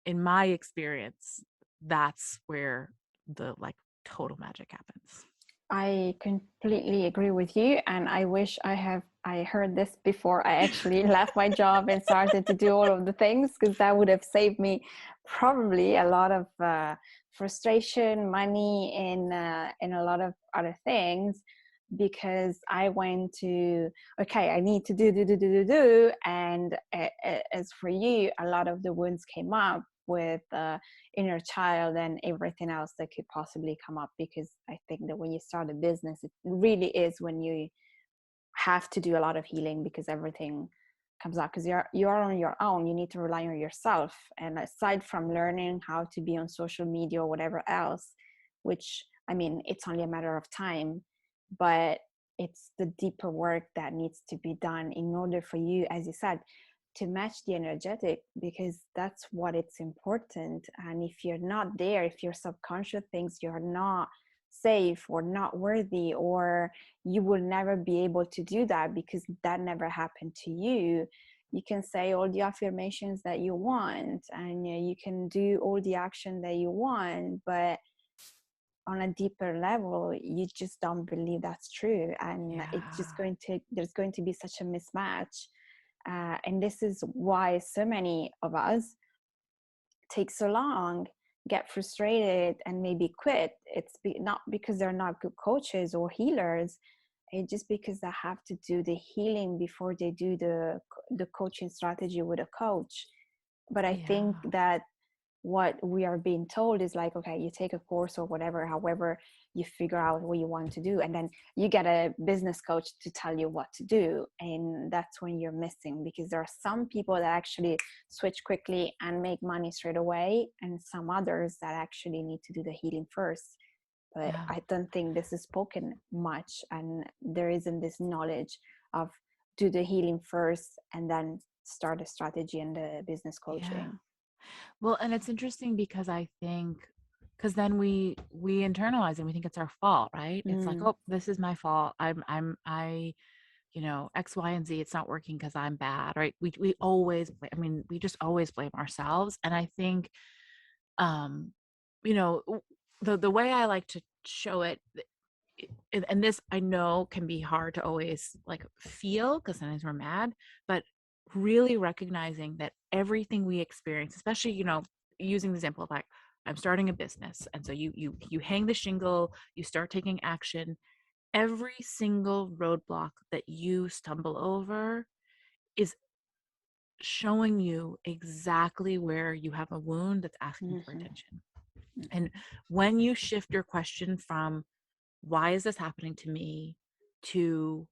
[SPEAKER 3] in my experience, that's where the like total magic happens.
[SPEAKER 2] I completely agree with you, and I wish I heard this before I actually left my job and started to do all of the things, because that would have saved me probably a lot of frustration, money, and a lot of other things. Because I went to, okay, I need to do, and as for you, a lot of the wounds came up with inner child and everything else that could possibly come up. Because I think that when you start a business, it really is when you have to do a lot of healing, because everything comes up, because you're on your own. You need to rely on yourself, and aside from learning how to be on social media or whatever else, which, I mean, it's only a matter of time, but it's the deeper work that needs to be done in order for you, as you said, to match the energetic, because that's what it's important. And if you're not there, if your subconscious thinks you're not safe or not worthy, or you will never be able to do that because that never happened to you, you can say all the affirmations that you want, and you can do all the action that you want, but on a deeper level you just don't believe that's true, and it's just
[SPEAKER 3] Yeah.
[SPEAKER 2] going to, there's going to be such a mismatch. And this is why so many of us take so long, get frustrated, and maybe quit. It's not because they're not good coaches or healers, it's just because they have to do the healing before they do the coaching strategy with a coach. But I think
[SPEAKER 3] Yeah.
[SPEAKER 2] that what we are being told is like, okay, you take a course or whatever, however you figure out what you want to do, and then you get a business coach to tell you what to do. And that's when you're missing, because there are some people that actually switch quickly and make money straight away, and some others that actually need to do the healing first. But
[SPEAKER 3] Yeah.
[SPEAKER 2] I don't think this is spoken much, and there isn't this knowledge of do the healing first and then start a strategy and the business
[SPEAKER 3] Yeah.
[SPEAKER 2] coaching.
[SPEAKER 3] Well, and it's interesting because I think, because then we internalize and we think it's our fault, right? It's like,
[SPEAKER 2] Mm,
[SPEAKER 3] oh, this is my fault. I X, Y, and Z, it's not working because I'm bad, right? We always, we just always blame ourselves. And I think, you know, the way I like to show it, and this I know can be hard to always like feel because sometimes we're mad, but really recognizing that everything we experience, especially, using the example of like, I'm starting a business. And so you hang the shingle, you start taking action. Every single roadblock that you stumble over is showing you exactly where you have a wound that's asking for
[SPEAKER 2] Mm-hmm.
[SPEAKER 3] attention. And when you shift your question from why is this happening to me to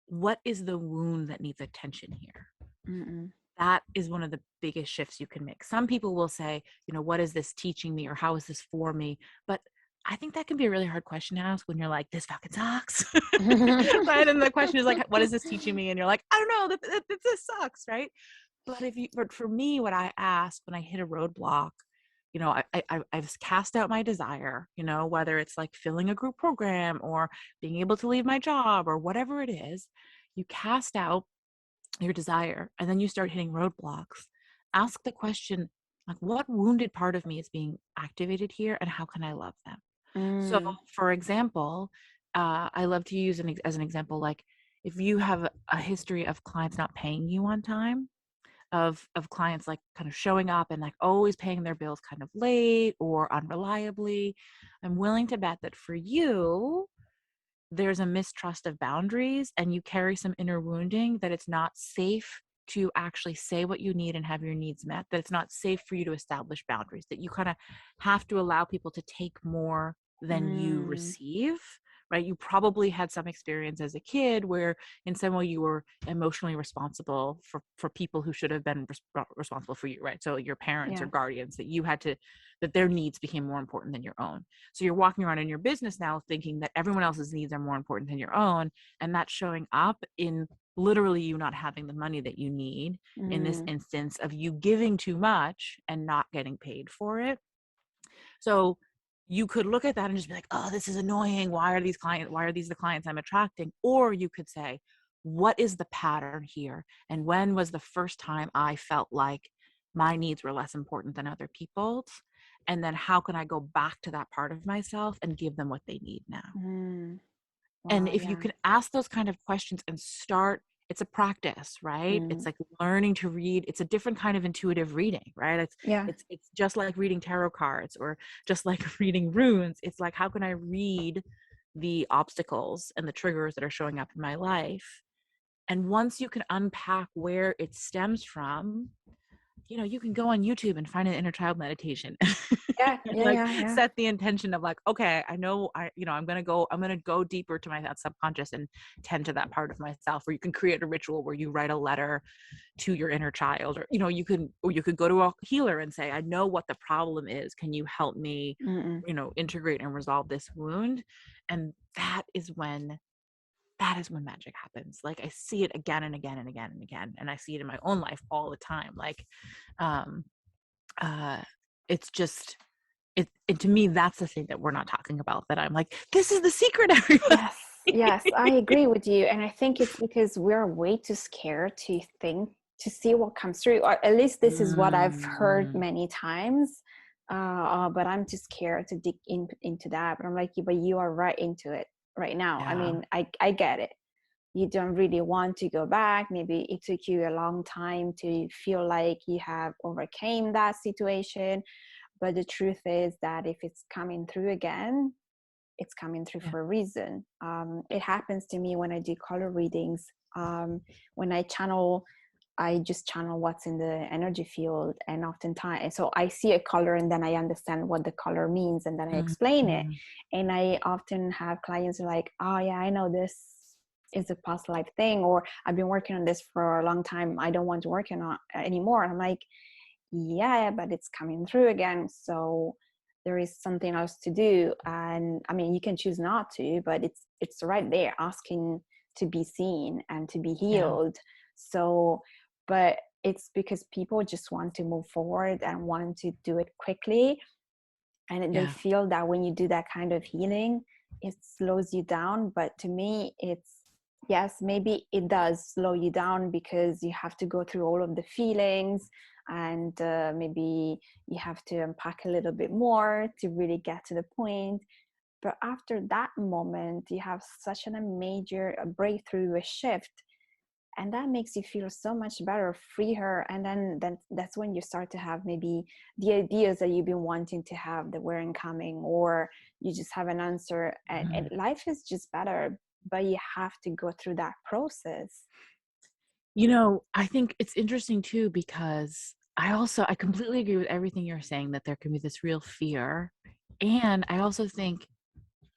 [SPEAKER 3] what is the wound that needs attention here,
[SPEAKER 2] Mm-hmm.
[SPEAKER 3] that is one of the biggest shifts you can make. Some people will say, what is this teaching me, or how is this for me? But I think that can be a really hard question to ask when you're like, this fucking sucks. Right? And the question is like, what is this teaching me? And you're like, I don't know, this sucks, right? But for me, what I ask when I hit a roadblock, I've cast out my desire, whether it's like filling a group program or being able to leave my job or whatever it is, you cast out your desire and then you start hitting roadblocks. Ask the question, like, what wounded part of me is being activated here and how can I love them? So,
[SPEAKER 2] Mm.
[SPEAKER 3] for example, I love to use as an example, like if you have a history of clients not paying you on time, of clients like kind of showing up and like always paying their bills kind of late or unreliably, I'm willing to bet that for you, there's a mistrust of boundaries and you carry some inner wounding, that it's not safe to actually say what you need and have your needs met, that it's not safe for you to establish boundaries, that you kind of have to allow people to take more than you
[SPEAKER 2] Mm.
[SPEAKER 3] receive, right? You probably had some experience as a kid where in some way you were emotionally responsible for people who should have been responsible for you, right? So your parents or
[SPEAKER 2] Yeah.
[SPEAKER 3] guardians, that their needs became more important than your own. So you're walking around in your business now thinking that everyone else's needs are more important than your own. And that's showing up in literally you not having the money that you need, in this
[SPEAKER 2] Mm.
[SPEAKER 3] instance of you giving too much and not getting paid for it. So you could look at that and just be like, oh, this is annoying. Why are these the clients I'm attracting? Or you could say, what is the pattern here? And when was the first time I felt like my needs were less important than other people's? And then how can I go back to that part of myself and give them what they need now?
[SPEAKER 2] Mm.
[SPEAKER 3] And
[SPEAKER 2] Wow.
[SPEAKER 3] if you
[SPEAKER 2] Yeah.
[SPEAKER 3] can ask those kind of questions and start, it's a practice, right? It's
[SPEAKER 2] Mm.
[SPEAKER 3] like learning to read. It's a different kind of intuitive reading, right?
[SPEAKER 2] Yeah.
[SPEAKER 3] It's just like reading tarot cards or just like reading runes. It's like, how can I read the obstacles and the triggers that are showing up in my life? And once you can unpack where it stems from, you can go on YouTube and find an inner child meditation.
[SPEAKER 2] Yeah.
[SPEAKER 3] And
[SPEAKER 2] Yeah.
[SPEAKER 3] like
[SPEAKER 2] Yeah. Yeah.
[SPEAKER 3] set the intention of like, okay, I know I'm going to go deeper to my subconscious and tend to that part of myself. Or you can create a ritual where you write a letter to your inner child, or you could go to a healer and say, I know what the problem is. Can you help me,
[SPEAKER 2] Mm-mm.
[SPEAKER 3] integrate and resolve this wound? And that is when magic happens. Like I see it again and again and again and again. And I see it in my own life all the time. Like, um, uh, it's just, it to me, that's the thing that we're not talking about, that I'm like, this is the secret, everybody.
[SPEAKER 2] Yes. Yes. I agree with you. And I think it's because we're way too scared to think, to see what comes through. Or at least this is what I've heard
[SPEAKER 3] Mm,
[SPEAKER 2] many times. But I'm too scared to dig into that. But I'm like, yeah, but you are right into it right now. I
[SPEAKER 3] yeah,
[SPEAKER 2] mean, I get it. You don't really want to go back. Maybe it took you a long time to feel like you have overcame that situation. But the truth is that if it's coming through again, it's coming through
[SPEAKER 3] yeah,
[SPEAKER 2] for a reason. It happens to me when I do color readings. When I channel, I just channel what's in the energy field, and oftentimes, so I see a color and then I understand what the color means, and then I explain it.
[SPEAKER 3] mm,
[SPEAKER 2] And I often have clients who are like, oh yeah, I know this is a past life thing, or I've been working on this for a long time, I don't want to work on it anymore. And I'm like, yeah, but it's coming through again, so there is something else to do. And I mean, you can choose not to, but it's right there asking to be seen and to be
[SPEAKER 3] yeah,
[SPEAKER 2] healed. So, but it's because people just want to move forward and want to do it quickly, and they
[SPEAKER 3] yeah,
[SPEAKER 2] feel that when you do that kind of healing, it slows you down. But to me, yes, maybe it does slow you down because you have to go through all of the feelings, and maybe you have to unpack a little bit more to really get to the point. But after that moment, you have such a major a breakthrough, a shift, and that makes you feel so much better, freer. And then that's when you start to have maybe the ideas that you've been wanting to have that weren't coming, or you just have an answer, and life is just better. But you have to go through that process.
[SPEAKER 3] You know, I think it's interesting too, because I completely agree with everything you're saying, that there can be this real fear. And I also think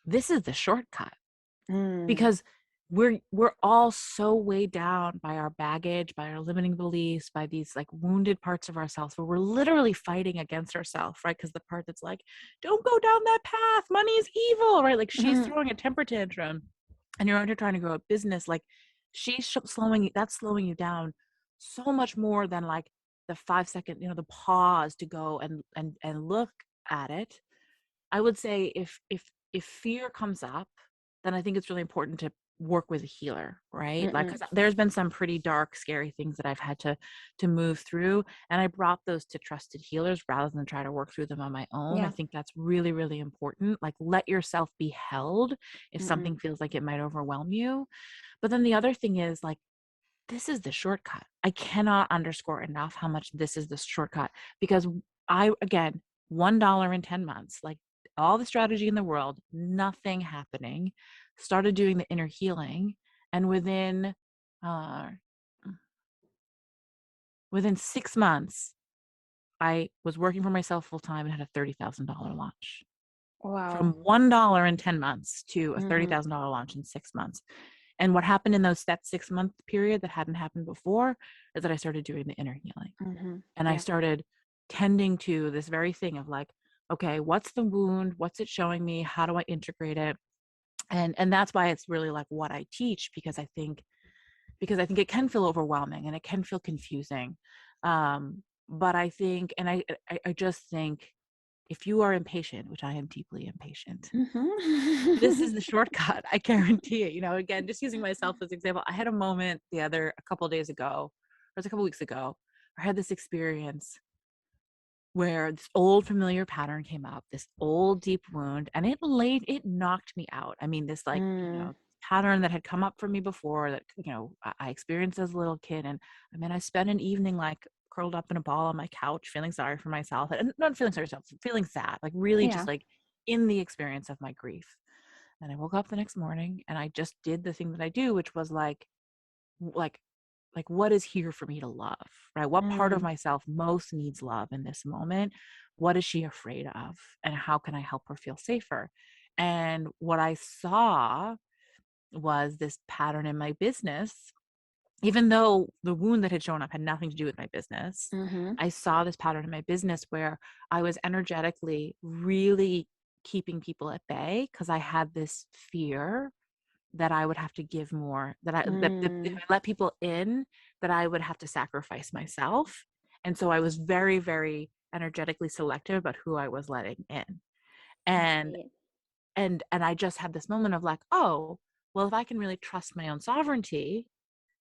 [SPEAKER 3] this is the shortcut,
[SPEAKER 2] Mm.
[SPEAKER 3] because we're all so weighed down by our baggage, by our limiting beliefs, by these like wounded parts of ourselves, where we're literally fighting against ourselves, right? Because the part that's like, don't go down that path, money is evil, right? Like she's
[SPEAKER 2] Mhm.
[SPEAKER 3] throwing a temper tantrum, and you're under trying to grow a business, like slowing you down so much more than like the 5 second, the pause to go and look at it. I would say if fear comes up, then I think it's really important to work with a healer, right? Like,
[SPEAKER 2] Mm-mm.
[SPEAKER 3] because there's been some pretty dark, scary things that I've had to move through, and I brought those to trusted healers rather than try to work through them on my own. I
[SPEAKER 2] Yeah.
[SPEAKER 3] think that's really, really important. Like, let yourself be held if
[SPEAKER 2] Mm-mm.
[SPEAKER 3] something feels like it might overwhelm you. But then the other thing is, like, this is the shortcut. I cannot underscore enough how much this is the shortcut, because again, $1 in 10 months, like all the strategy in the world, nothing happening, started doing the inner healing. And uh, within 6 months, I was working for myself full time and had a $30,000 launch. From
[SPEAKER 2] Wow.
[SPEAKER 3] $1 in 10 months to a
[SPEAKER 2] Mm-hmm.
[SPEAKER 3] $30,000 launch in 6 months. And what happened in that 6 month period that hadn't happened before is that I started doing the inner healing.
[SPEAKER 2] Mm-hmm.
[SPEAKER 3] And I
[SPEAKER 2] Yeah.
[SPEAKER 3] started tending to this very thing of like, okay, what's the wound? What's it showing me? How do I integrate it? And that's why it's really like what I teach, because I think it can feel overwhelming and it can feel confusing. But I think, and I just think, if you are impatient, which I am deeply impatient, this
[SPEAKER 2] Mm-hmm.
[SPEAKER 3] is the shortcut. I guarantee it. Again, just using myself as example, I had a moment a couple of days ago, or it was a couple of weeks ago, where I had this experience where this old familiar pattern came up, this old deep wound, and it knocked me out. I mean, this like,
[SPEAKER 2] Mm.
[SPEAKER 3] pattern that had come up for me before, that, I experienced as a little kid. And I mean, I spent an evening like curled up in a ball on my couch, feeling sorry for myself, and not feeling sorry for myself, feeling sad, like really
[SPEAKER 2] Yeah.
[SPEAKER 3] just like in the experience of my grief. And I woke up the next morning and I just did the thing that I do, which was like what is here for me to love, right? What part of
[SPEAKER 2] Mm.
[SPEAKER 3] myself most needs love in this moment? What is she afraid of? And how can I help her feel safer? And what I saw was this pattern in my business. Even though the wound that had shown up had nothing to do with my business,
[SPEAKER 2] Mm-hmm.
[SPEAKER 3] I saw this pattern in my business where I was energetically really keeping people at bay, because I had this fear that I would have to give more, that if
[SPEAKER 2] Mm.
[SPEAKER 3] I let people in, that I would have to sacrifice myself. And so I was very, very energetically selective about who I was letting in. And
[SPEAKER 2] Right.
[SPEAKER 3] and I just had this moment of like, oh, well, if I can really trust my own sovereignty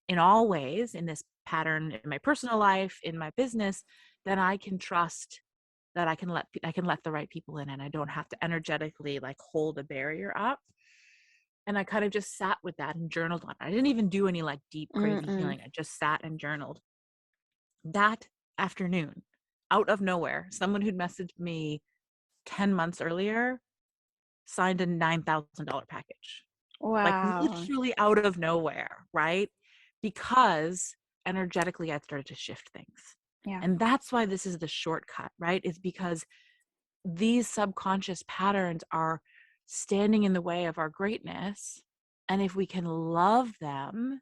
[SPEAKER 3] in all ways, in this pattern, in my personal life, in my business, then I can trust that I can let the right people in, and I don't have to energetically like hold a barrier up. And I kind of just sat with that and journaled on it. I didn't even do any like deep, crazy
[SPEAKER 2] Mm-mm.
[SPEAKER 3] healing. I just sat and journaled. That afternoon, out of nowhere, someone who'd messaged me 10 months earlier signed a $9,000 package. Like
[SPEAKER 2] Wow.
[SPEAKER 3] literally out of nowhere, right? Because energetically I started to shift things.
[SPEAKER 2] Yeah.
[SPEAKER 3] And that's why this is the shortcut, right? Is because these subconscious patterns are standing in the way of our greatness. And if we can love them,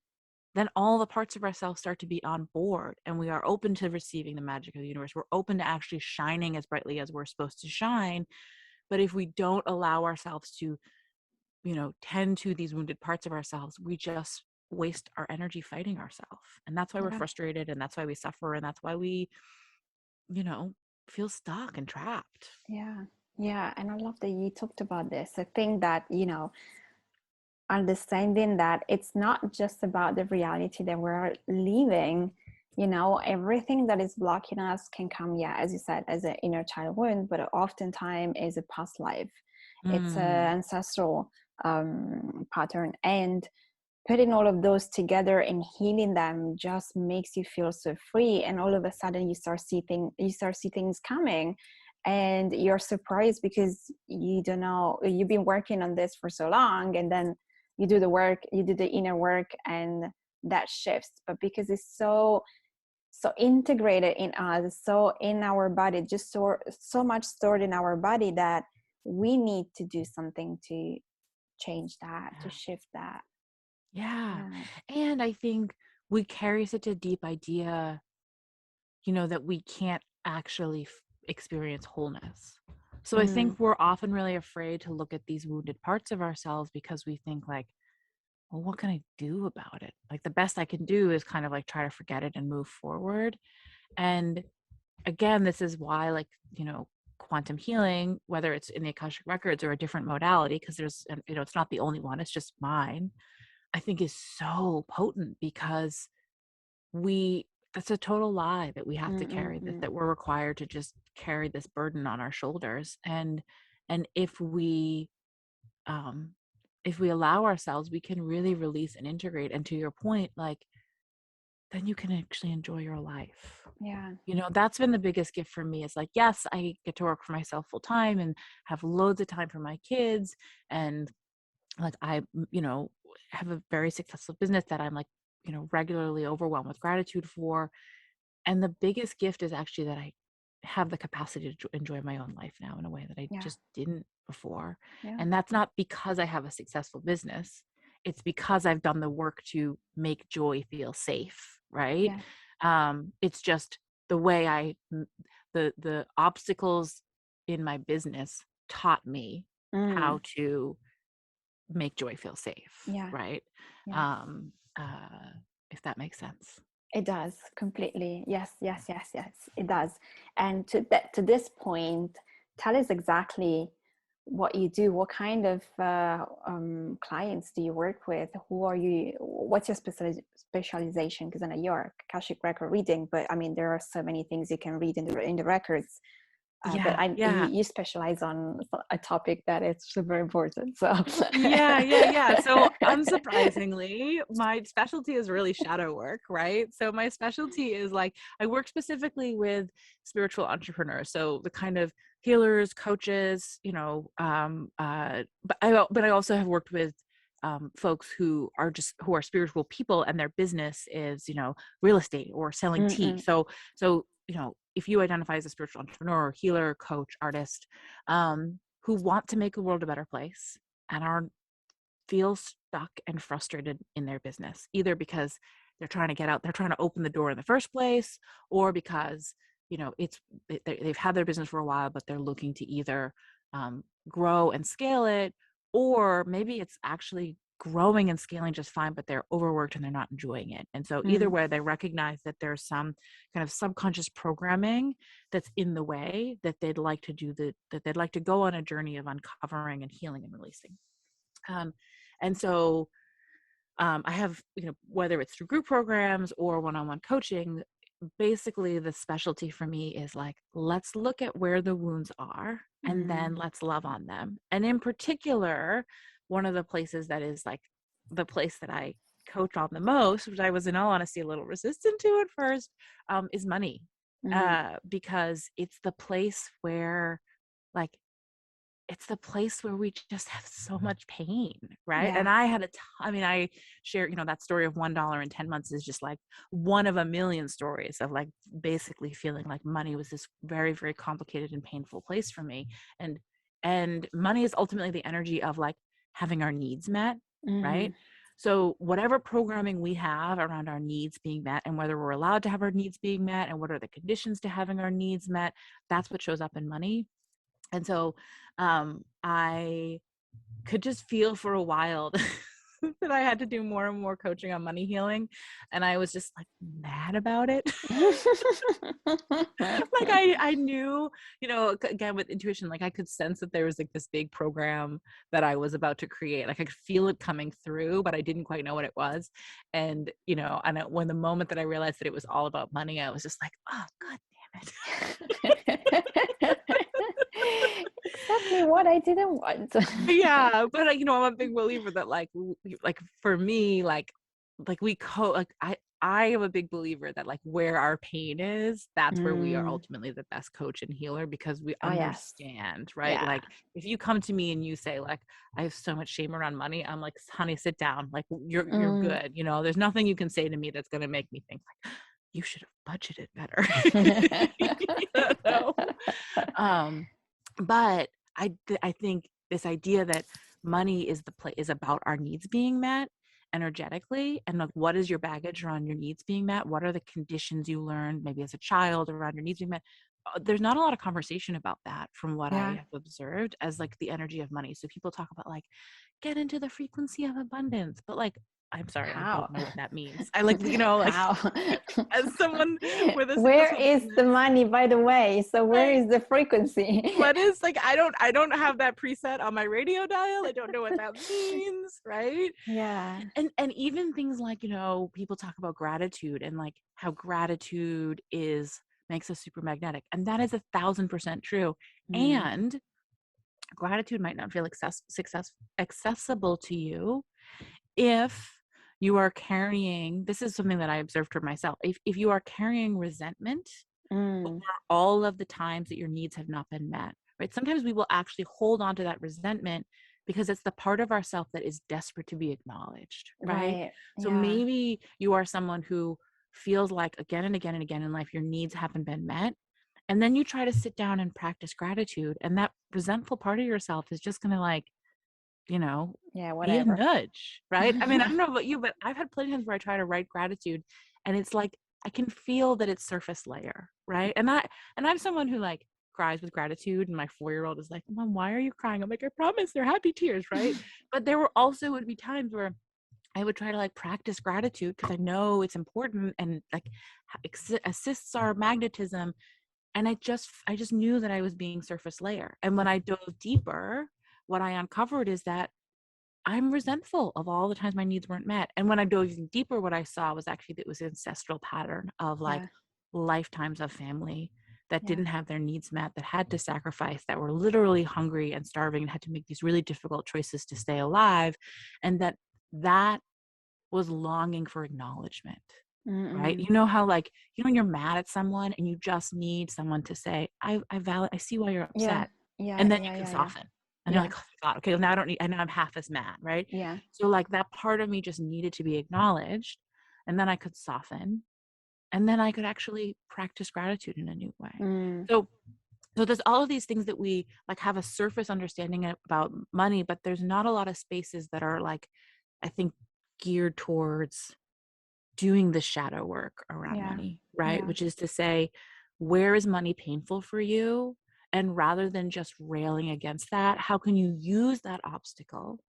[SPEAKER 3] then all the parts of ourselves start to be on board, and we are open to receiving the magic of the universe. We're open to actually shining as brightly as we're supposed to shine. But if we don't allow ourselves to, tend to these wounded parts of ourselves, we just waste our energy fighting ourselves. And that's why we're
[SPEAKER 2] Yeah.
[SPEAKER 3] frustrated, and that's why we suffer, and that's why we, you know, feel stuck and trapped.
[SPEAKER 2] Yeah. Yeah. And I love that you talked about this. I think that, understanding that it's not just about the reality that we're living. You know, everything that is blocking us can come, yeah, as you said, as an inner child wound, but oftentimes is a past life. It's an ancestral pattern. And putting all of those together and healing them just makes you feel so free. And all of a sudden you start see things coming, and you're surprised because you don't know, you've been working on this for so long, and then you do the work, you do the inner work, and that shifts. But because it's so integrated in us, so in our body, just so much stored in our body, that we need to do something to change that, to shift that.
[SPEAKER 3] Yeah.
[SPEAKER 2] Yeah.
[SPEAKER 3] And I think we carry such a deep idea, that we can't actually experience wholeness. So I think we're often really afraid to look at these wounded parts of ourselves because we think like, well, what can I do about it? Like the best I can do is kind of like try to forget it and move forward. And again, this is why quantum healing, whether it's in the Akashic Records or a different modality, because it's not the only one, it's just mine, I think is so potent because that's a total lie that we have to carry this, that we're required to just carry this burden on our shoulders. And if we allow ourselves, we can really release and integrate. And to your point, like, then you can actually enjoy your life.
[SPEAKER 2] Yeah.
[SPEAKER 3] That's been the biggest gift for me. Is like, yes, I get to work for myself full time and have loads of time for my kids. And like, I, have a very successful business that I'm like, regularly overwhelmed with gratitude for. And the biggest gift is actually that I have the capacity to enjoy my own life now in a way that I
[SPEAKER 2] Yeah.
[SPEAKER 3] just didn't before.
[SPEAKER 2] Yeah.
[SPEAKER 3] And that's not because I have a successful business. It's because I've done the work to make joy feel safe, right? It's just the way the obstacles in my business taught me how to make joy feel safe,
[SPEAKER 2] Yeah.
[SPEAKER 3] right?
[SPEAKER 2] Yeah.
[SPEAKER 3] If that makes sense.
[SPEAKER 2] It does completely. Yes, yes, yes, yes, it does. And to this point, tell us exactly what you do. What kind of clients do you work with? Who are you? What's your specialization? Because I know you're Akashic record reading, but I mean, there are so many things you can read in the records. But
[SPEAKER 3] Yeah.
[SPEAKER 2] you specialize on a topic that is super important. So
[SPEAKER 3] Yeah. So unsurprisingly, my specialty is really shadow work, right? So my specialty is like, I work specifically with spiritual entrepreneurs. So the kind of healers, coaches, but I also have worked with folks who are spiritual people, and their business is, real estate or selling tea. So, if you identify as a spiritual entrepreneur, healer, coach, artist, who want to make the world a better place and feel stuck and frustrated in their business, either because they're trying to open the door in the first place, or because, they've had their business for a while, but they're looking to either grow and scale it, or maybe it's actually growing and scaling just fine, but they're overworked and they're not enjoying it. And so either way, they recognize that there's some kind of subconscious programming that's in the way, that they'd like to go on a journey of uncovering and healing and releasing. And so I have, whether it's through group programs or one-on-one coaching, basically the specialty for me is like, let's look at where the wounds are and then let's love on them. And in particular, one of the places that is like the place that I coach on the most, which I was in all honesty a little resistant to at first, is money. Because it's the place where like, it's the place where we just have so much pain, right?
[SPEAKER 2] Yeah.
[SPEAKER 3] And I had I share, that story of $1 in 10 months is just like one of a million stories of like basically feeling like money was this very, very complicated and painful place for me. And money is ultimately the energy of like having our needs met, right? So whatever programming we have around our needs being met, and whether we're allowed to have our needs being met, and what are the conditions to having our needs met, that's what shows up in money. And so I could just feel for a while that I had to do more and more coaching on money healing. And I was just like mad about it. Like I knew, again with intuition, like I could sense that there was like this big program that I was about to create. Like I could feel it coming through, but I didn't quite know what it was. And, when the moment that I realized that it was all about money, I was just like, oh, God damn it.
[SPEAKER 2] Exactly what I didn't want.
[SPEAKER 3] Yeah, but I'm a big believer that like for me, like I am a big believer that like where our pain is, that's where we are ultimately the best coach and healer, because we
[SPEAKER 2] Oh, yes.
[SPEAKER 3] understand, right?
[SPEAKER 2] Yeah.
[SPEAKER 3] Like if you come to me and you say like, I have so much shame around money, I'm like, honey, sit down. Like you're good. There's nothing you can say to me that's going to make me think like, you should have budgeted better. But I think this idea that money is is about our needs being met energetically, and like what is your baggage around your needs being met, what are the conditions you learned maybe as a child around your needs being met. There's not a lot of conversation about that from what I have observed as like the energy of money. So people talk about like get into the frequency of abundance, but like I'm sorry, I don't know what that means. I like like
[SPEAKER 2] How?
[SPEAKER 3] as someone with a
[SPEAKER 2] Where
[SPEAKER 3] successful
[SPEAKER 2] is the
[SPEAKER 3] business,
[SPEAKER 2] money, by the way? So where
[SPEAKER 3] right?
[SPEAKER 2] is the frequency?
[SPEAKER 3] What is like I don't have that preset on my radio dial. I don't know what that means, right?
[SPEAKER 2] Yeah.
[SPEAKER 3] And even things like people talk about gratitude and like how gratitude makes us super magnetic, and that is 1,000% true. And gratitude might not feel accessible to you if you are carrying, this is something that I observed for myself, if you are carrying resentment over all of the times that your needs have not been met, right? Sometimes we will actually hold on to that resentment because it's the part of ourself that is desperate to be acknowledged, right? So
[SPEAKER 2] Yeah.
[SPEAKER 3] maybe you are someone who feels like again and again and again in life your needs haven't been met, and then you try to sit down and practice gratitude, and that resentful part of yourself is just going to like
[SPEAKER 2] Yeah,
[SPEAKER 3] be a
[SPEAKER 2] whatever.
[SPEAKER 3] nudge, right? I mean, I don't know about you, but I've had plenty of times where I try to write gratitude and it's like I can feel that it's surface layer, right? And I'm someone who like cries with gratitude, and my 4-year-old is like, Mom, why are you crying? I'm like, I promise they're happy tears, right? But there would be times where I would try to like practice gratitude because I know it's important and like assists our magnetism. And I just knew that I was being surface layer. And when I dove deeper, what I uncovered is that I'm resentful of all the times my needs weren't met. And when I dove even deeper, what I saw was actually that it was an ancestral pattern of like
[SPEAKER 2] Yeah.
[SPEAKER 3] lifetimes of family that
[SPEAKER 2] Yeah.
[SPEAKER 3] didn't have their needs met, that had to sacrifice, that were literally hungry and starving and had to make these really difficult choices to stay alive. And that was longing for acknowledgement, right? You know how like, when you're mad at someone and you just need someone to say, I see why you're
[SPEAKER 2] Yeah.
[SPEAKER 3] upset.
[SPEAKER 2] Yeah.
[SPEAKER 3] And then you
[SPEAKER 2] Yeah.
[SPEAKER 3] can
[SPEAKER 2] Yeah. Yeah.
[SPEAKER 3] soften. And you're
[SPEAKER 2] Yeah.
[SPEAKER 3] like, oh God, okay, well, now I know I'm half as mad, right?
[SPEAKER 2] Yeah.
[SPEAKER 3] So like that part of me just needed to be acknowledged. And then I could soften. And then I could actually practice gratitude in a new way. So there's all of these things that we like have a surface understanding about money, but there's not a lot of spaces that are like, I think, geared towards doing the shadow work around
[SPEAKER 2] Yeah.
[SPEAKER 3] money, right?
[SPEAKER 2] Yeah.
[SPEAKER 3] Which is to say, where is money painful for you? And rather than just railing against that, how can you use that obstacle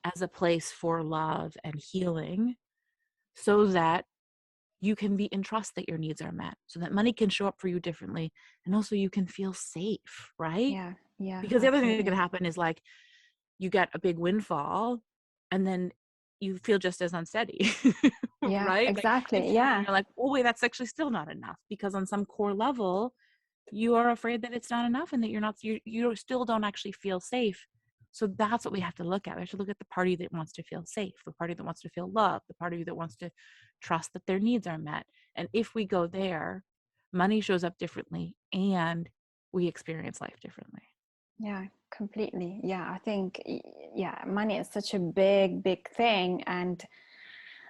[SPEAKER 3] as a place for love and healing so that you can be in trust that your needs are met, so that money can show up for you differently. And also you can feel safe, right?
[SPEAKER 2] Yeah. Yeah.
[SPEAKER 3] Because the other thing that can
[SPEAKER 2] Absolutely.
[SPEAKER 3] happen is like you get a big windfall and then you feel just as unsteady,
[SPEAKER 2] Yeah.
[SPEAKER 3] right? Like
[SPEAKER 2] Exactly.
[SPEAKER 3] internally
[SPEAKER 2] Yeah.
[SPEAKER 3] you're like, oh wait, that's actually still not enough, because on some core level you are afraid that it's not enough and that you still don't actually feel safe. So that's what we have to look at. We have to look at the party that wants to feel safe, the party that wants to feel loved, the party that wants to trust that their needs are met. And if we go there, money shows up differently and we experience life differently.
[SPEAKER 2] Yeah, completely. Yeah, I think, yeah, money is such a big, big thing. And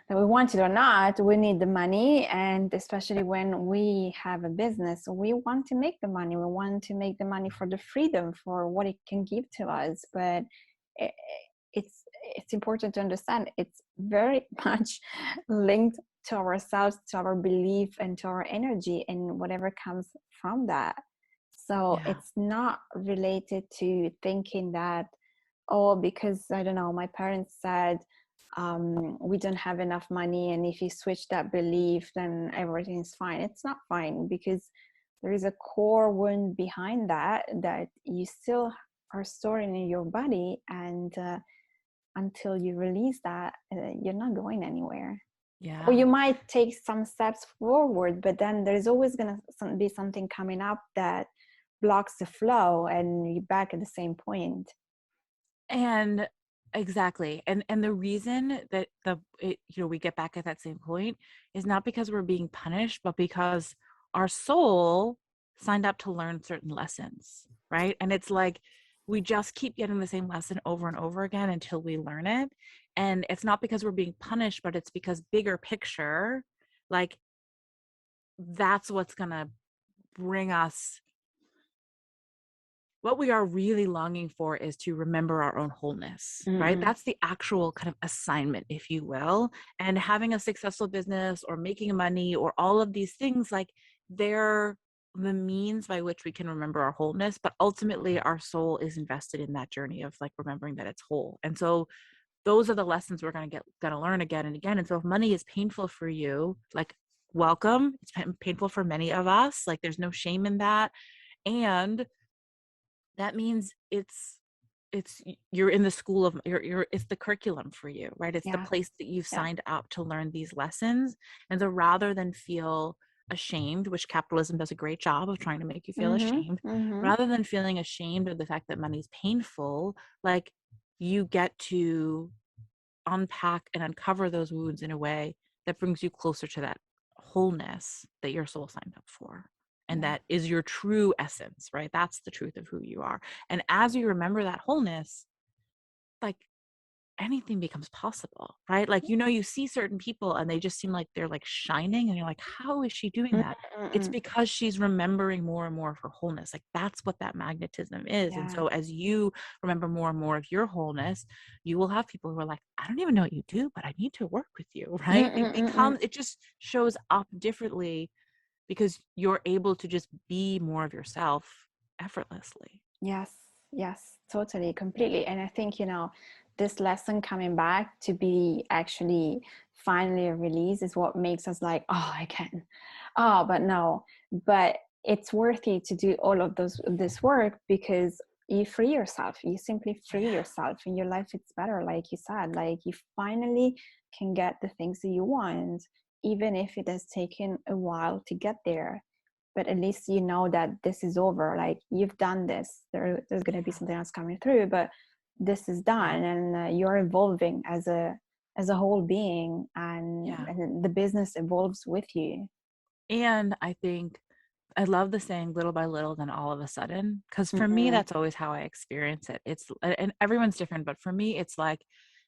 [SPEAKER 2] that we want it or not, we need the money. And especially when we have a business, we want to make the money. We want to make the money for the freedom, for what it can give to us. But it, it's important to understand it's very much linked to ourselves, to our belief, and to our energy, and whatever comes from that. So
[SPEAKER 3] Yeah.
[SPEAKER 2] it's not related to thinking that, oh, because I don't know, my parents said we don't have enough money, and if you switch that belief then everything's fine. It's not fine, because there is a core wound behind that you still are storing in your body, and until you release that, you're not going anywhere.
[SPEAKER 3] Yeah.
[SPEAKER 2] Or you might take some steps forward, but then there's always going to be something coming up that blocks the flow, and you're back at the same point.
[SPEAKER 3] And exactly. And the reason that we get back at that same point is not because we're being punished, but because our soul signed up to learn certain lessons, right? And it's like we just keep getting the same lesson over and over again until we learn it. And it's not because we're being punished, but it's because bigger picture, like that's what's going to bring us. What we are really longing for is to remember our own wholeness, right? That's the actual kind of assignment, if you will. And having a successful business or making money or all of these things, like they're the means by which we can remember our wholeness. But ultimately, our soul is invested in that journey of like remembering that it's whole. And so those are the lessons we're going to learn again and again. And so if money is painful for you, like welcome. It's painful for many of us. Like there's no shame in that. And that means it's you're in the school of it's the curriculum for you, right? It's the place that you've signed up to learn these lessons. And so rather than feel ashamed, which capitalism does a great job of trying to make you feel ashamed, rather than feeling ashamed of the fact that money's painful, like you get to unpack and uncover those wounds in a way that brings you closer to that wholeness that your soul signed up for. And that is your true essence, right? That's the truth of who you are. And as you remember that wholeness, like anything becomes possible, right? Like, you see certain people and they just seem like they're like shining and you're like, how is she doing that? It's because she's remembering more and more of her wholeness. Like that's what that magnetism is. And so as you remember more and more of your wholeness, you will have people who are like, I don't even know what you do, but I need to work with you, right? It just shows up differently because you're able to just be more of yourself effortlessly.
[SPEAKER 2] Yes, totally, completely. And I think, this lesson coming back to be actually finally released is what makes us like, oh, I can. Oh, but no. But it's worthy to do all of this work, because you free yourself. You simply free yourself, and your life is better. Like you said, like you finally can get the things that you want, even if it has taken a while to get there. But at least you know that this is over. Like you've done this. There's going to be something else coming through, but this is done, and you're evolving as a whole being, and the business evolves with you.
[SPEAKER 3] And I think I love the saying little by little, then all of a sudden, because for me, that's always how I experience it. And everyone's different, but for me, it's like,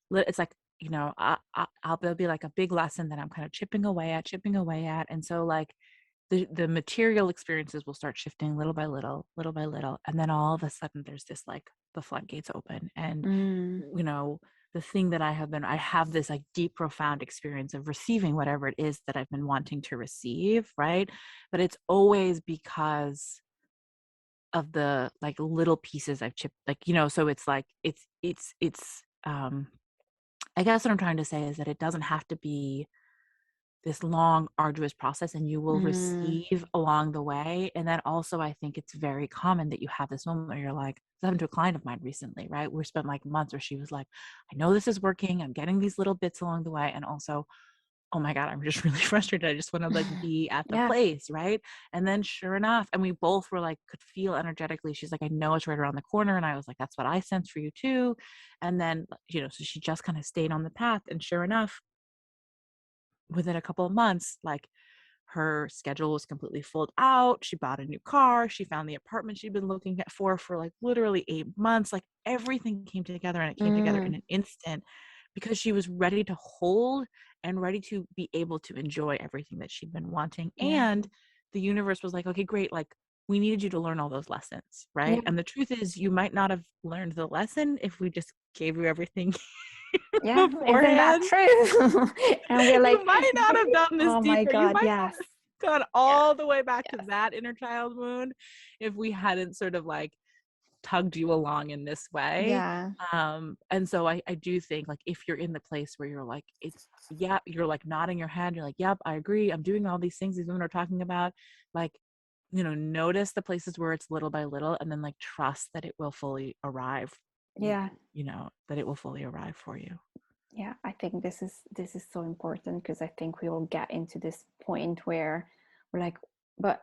[SPEAKER 3] there'll be like a big lesson that I'm kind of chipping away at. And so like the material experiences will start shifting little by little. And then all of a sudden there's this, like the floodgates open and, the thing that I have this like deep, profound experience of receiving whatever it is that I've been wanting to receive. Right. But it's always because of the like little pieces I've chipped, like, so it's like, I guess what I'm trying to say is that it doesn't have to be this long, arduous process, and you will receive along the way. And then also, I think it's very common that you have this moment where you're like, I was having to a client of mine recently, right? We spent like months where she was like, I know this is working. I'm getting these little bits along the way. And also, oh my God, I'm just really frustrated. I just want to like be at the place, right? And then sure enough, and we both were like, could feel energetically. She's like, I know it's right around the corner. And I was like, that's what I sense for you too. And then, so she just kind of stayed on the path. And sure enough, within a couple of months, like her schedule was completely filled out. She bought a new car. She found the apartment she'd been looking at for like literally 8 months. Like everything came together, and it came together in an instant because she was ready to hold and ready to be able to enjoy everything that she'd been wanting. And the universe was like, okay, great. Like we needed you to learn all those lessons, right? And the truth is you might not have learned the lesson if we just gave you everything
[SPEAKER 2] Isn't that true? And we're like,
[SPEAKER 3] you might not have done this
[SPEAKER 2] oh
[SPEAKER 3] deeper.
[SPEAKER 2] my God,
[SPEAKER 3] You might
[SPEAKER 2] yes.
[SPEAKER 3] not have gone all the way back to that inner child wound if we hadn't sort of like tugged you along in this way.
[SPEAKER 2] Yeah.
[SPEAKER 3] And so I do think, like, if you're in the place where you're like, it's, yeah, you're like nodding your head, you're like, yep, I agree, I'm doing all these things these women are talking about, like, notice the places where it's little by little, and then like trust that it will fully arrive.
[SPEAKER 2] Yeah.
[SPEAKER 3] That it will fully arrive for you.
[SPEAKER 2] Yeah, I think this is so important, because I think we all get into this point where we're like, but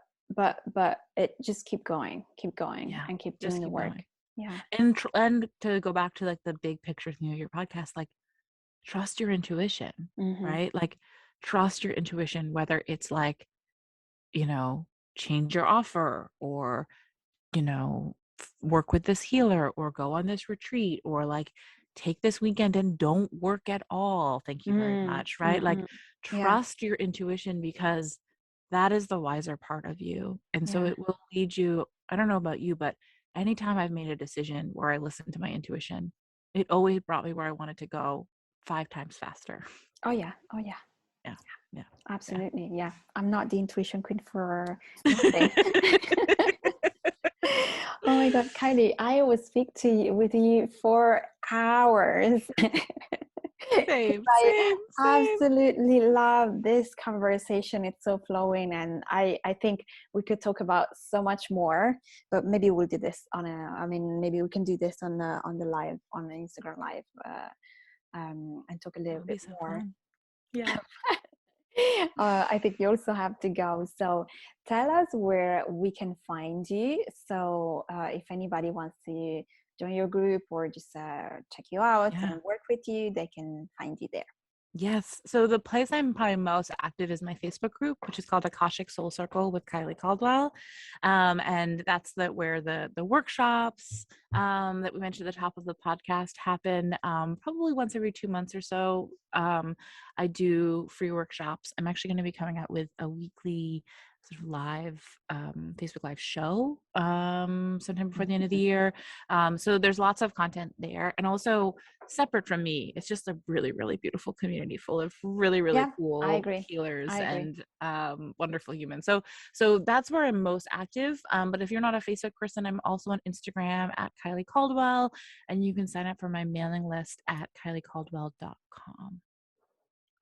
[SPEAKER 2] it just keep going,
[SPEAKER 3] Yeah,
[SPEAKER 2] and keep
[SPEAKER 3] just
[SPEAKER 2] doing the
[SPEAKER 3] keep
[SPEAKER 2] work.
[SPEAKER 3] going.
[SPEAKER 2] Yeah.
[SPEAKER 3] And to go back to like the big picture thing of your podcast, like, trust your intuition,
[SPEAKER 2] Mm-hmm.
[SPEAKER 3] right? Like, trust your intuition, whether it's like, change your offer, or work with this healer, or go on this retreat, or like take this weekend and don't work at all, thank you very much, right? Like,
[SPEAKER 2] Yeah.
[SPEAKER 3] trust your intuition, because that is the wiser part of you, and so
[SPEAKER 2] Yeah.
[SPEAKER 3] it will lead you. I don't know about you, but anytime I've made a decision where I listened to my intuition, it always brought me where I wanted to go 5 times faster.
[SPEAKER 2] Oh yeah. Oh yeah.
[SPEAKER 3] Yeah, yeah,
[SPEAKER 2] Absolutely. Yeah. I'm not the intuition queen for nothing. Oh my God, Kyley, I will speak to you with you for hours.
[SPEAKER 3] same,
[SPEAKER 2] I
[SPEAKER 3] same, same.
[SPEAKER 2] absolutely love this conversation. It's so flowing, and I think we could talk about so much more, but maybe we'll do this maybe we can do this on the live, on the Instagram live, and talk a
[SPEAKER 3] That
[SPEAKER 2] little
[SPEAKER 3] would be
[SPEAKER 2] bit
[SPEAKER 3] so
[SPEAKER 2] more.
[SPEAKER 3] fun. Yeah.
[SPEAKER 2] I think you also have to go. So tell us where we can find you. So if anybody wants to join your group, or just check you out
[SPEAKER 3] Yeah.
[SPEAKER 2] and work with you, they can find you there.
[SPEAKER 3] Yes. So the place I'm probably most active is my Facebook group, which is called Akashic Soul Circle with Kyley Caldwell. And that's where the workshops that we mentioned at the top of the podcast happen, probably once every 2 months or so. I do free workshops. I'm actually going to be coming out with a weekly sort of live Facebook Live show sometime before the end of the year. So there's lots of content there. And also, separate from me, it's just a really, really beautiful community full of really, really
[SPEAKER 2] Yeah, I
[SPEAKER 3] cool
[SPEAKER 2] agree.
[SPEAKER 3] healers
[SPEAKER 2] I agree.
[SPEAKER 3] and wonderful humans. So that's where I'm most active. But if you're not a Facebook person, I'm also on Instagram at Kyley Caldwell, and you can sign up for my mailing list at kyleycaldwell.com.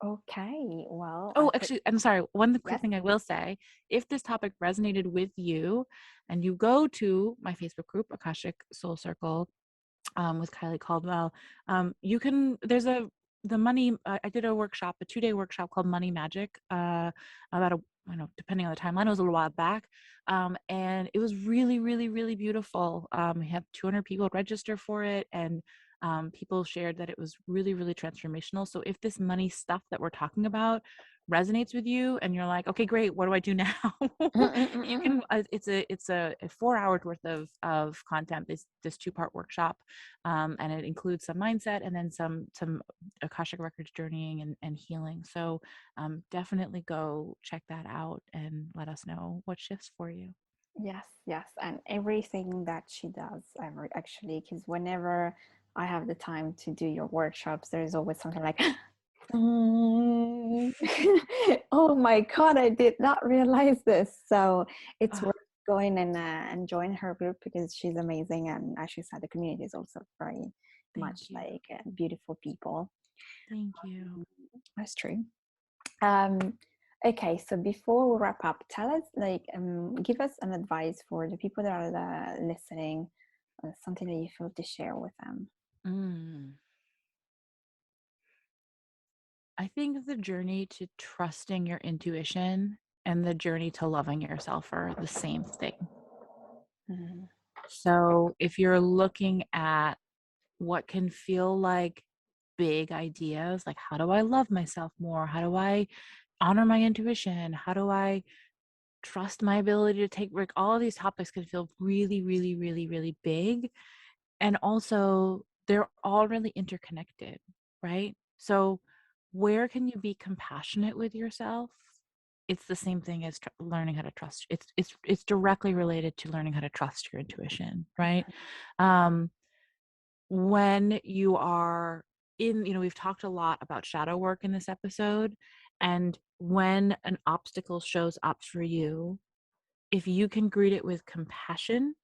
[SPEAKER 2] Okay. Well,
[SPEAKER 3] Oh, actually, I'm sorry. One quick
[SPEAKER 2] yes.
[SPEAKER 3] thing I will say: if this topic resonated with you, and you go to my Facebook group, Akashic Soul Circle, with Kyley Caldwell, you can. The money. I did a workshop, a 2-day workshop called Money Magic. About a, I don't know, depending on the timeline, it was a little while back, and it was really, really, really beautiful. We had 200 people register for it, and people shared that it was really, really transformational. So if this money stuff that we're talking about resonates with you, and you're like, okay, great, what do I do now? You can. It's a 4 hours worth of content. This 2-part workshop, and it includes some mindset and then some Akashic Records journeying and healing. So definitely go check that out and let us know what shifts for you.
[SPEAKER 2] Yes, yes, and everything that she does, actually, because whenever I have the time to do your workshops, there's always something like, "Mm." Oh my God, I did not realize this. So it's
[SPEAKER 3] Oh,
[SPEAKER 2] worth going and join her group, because she's amazing, and as she said, the community is also very
[SPEAKER 3] thank
[SPEAKER 2] much
[SPEAKER 3] you.
[SPEAKER 2] like beautiful people.
[SPEAKER 3] Thank you.
[SPEAKER 2] That's true. Um, okay, so before we wrap up, tell us, give us an advice for the people that are listening, something that you feel to share with them.
[SPEAKER 3] Mm. I think the journey to trusting your intuition and the journey to loving yourself are the same thing.
[SPEAKER 2] Mhm.
[SPEAKER 3] So if you're looking at what can feel like big ideas, like how do I love myself more? How do I honor my intuition? How do I trust my ability to take risk? All of these topics can feel really, really, really, really big. And also, they're all really interconnected, right? So, where can you be compassionate with yourself? It's the same thing as learning how to trust. It's directly related to learning how to trust your intuition, right? Um, when you are we've talked a lot about shadow work in this episode, and when an obstacle shows up for you, if you can greet it with compassion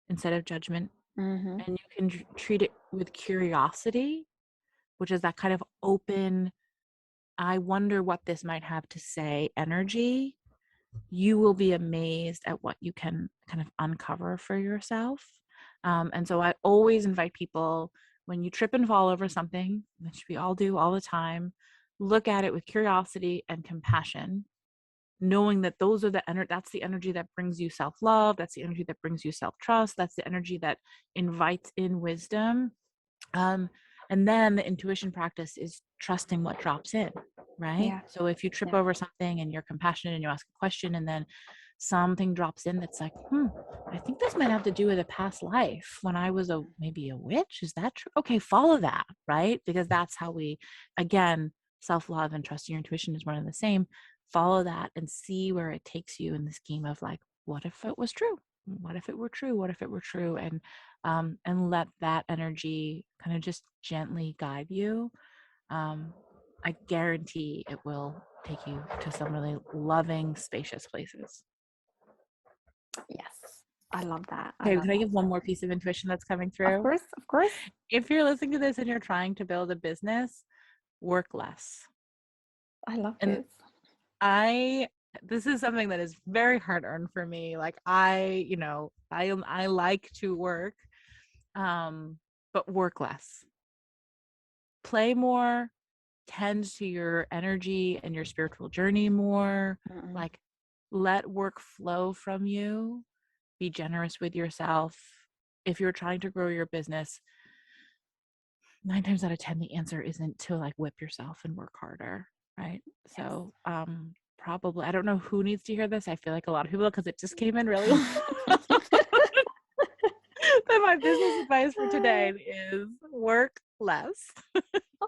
[SPEAKER 3] instead of judgment,
[SPEAKER 2] Mm-hmm.
[SPEAKER 3] and you can treat it with curiosity, which is that kind of open, I wonder what this might have to say energy, you will be amazed at what you can kind of uncover for yourself. And so I always invite people, when you trip and fall over something, which we all do all the time, look at it with curiosity and compassion, knowing that those are that's the energy that brings you self-love, that's the energy that brings you self-trust, that's the energy that invites in wisdom. um, and then the intuition practice is trusting what drops in, right?
[SPEAKER 2] Yeah.
[SPEAKER 3] So if you trip
[SPEAKER 2] Yeah.
[SPEAKER 3] over something and you're compassionate and you ask a question, and then something drops in that's like, I think this might have to do with a past life when I was maybe a witch. Is that true? Okay, follow that, right? Because that's how we, again, self-love and trusting your intuition is one and the same. Follow that and see where it takes you in the scheme of like, what if it was true? What if it were true? What if it were true? And let that energy kind of just gently guide you. I guarantee it will take you to some really loving, spacious places.
[SPEAKER 2] Yes. I love that. I
[SPEAKER 3] Okay,
[SPEAKER 2] love
[SPEAKER 3] can I
[SPEAKER 2] that
[SPEAKER 3] give
[SPEAKER 2] so
[SPEAKER 3] one more
[SPEAKER 2] much.
[SPEAKER 3] piece of intuition that's coming
[SPEAKER 2] Of
[SPEAKER 3] through?
[SPEAKER 2] course. Of course.
[SPEAKER 3] If you're listening to this and you're trying to build a business, work less.
[SPEAKER 2] I love
[SPEAKER 3] And
[SPEAKER 2] this.
[SPEAKER 3] this is something that is very hard earned for me. Like I like to work, but work less. Play more, tend to your energy and your spiritual journey more.
[SPEAKER 2] Mm-mm.
[SPEAKER 3] Like, let work flow from you. Be generous with yourself. If you're trying to grow your business, 9 times out of 10, the answer isn't to like whip yourself and work harder, right?
[SPEAKER 2] Yes.
[SPEAKER 3] So, probably, I don't know who needs to hear this. I feel like a lot of people, because it just came in really well. But my business advice for today is work less.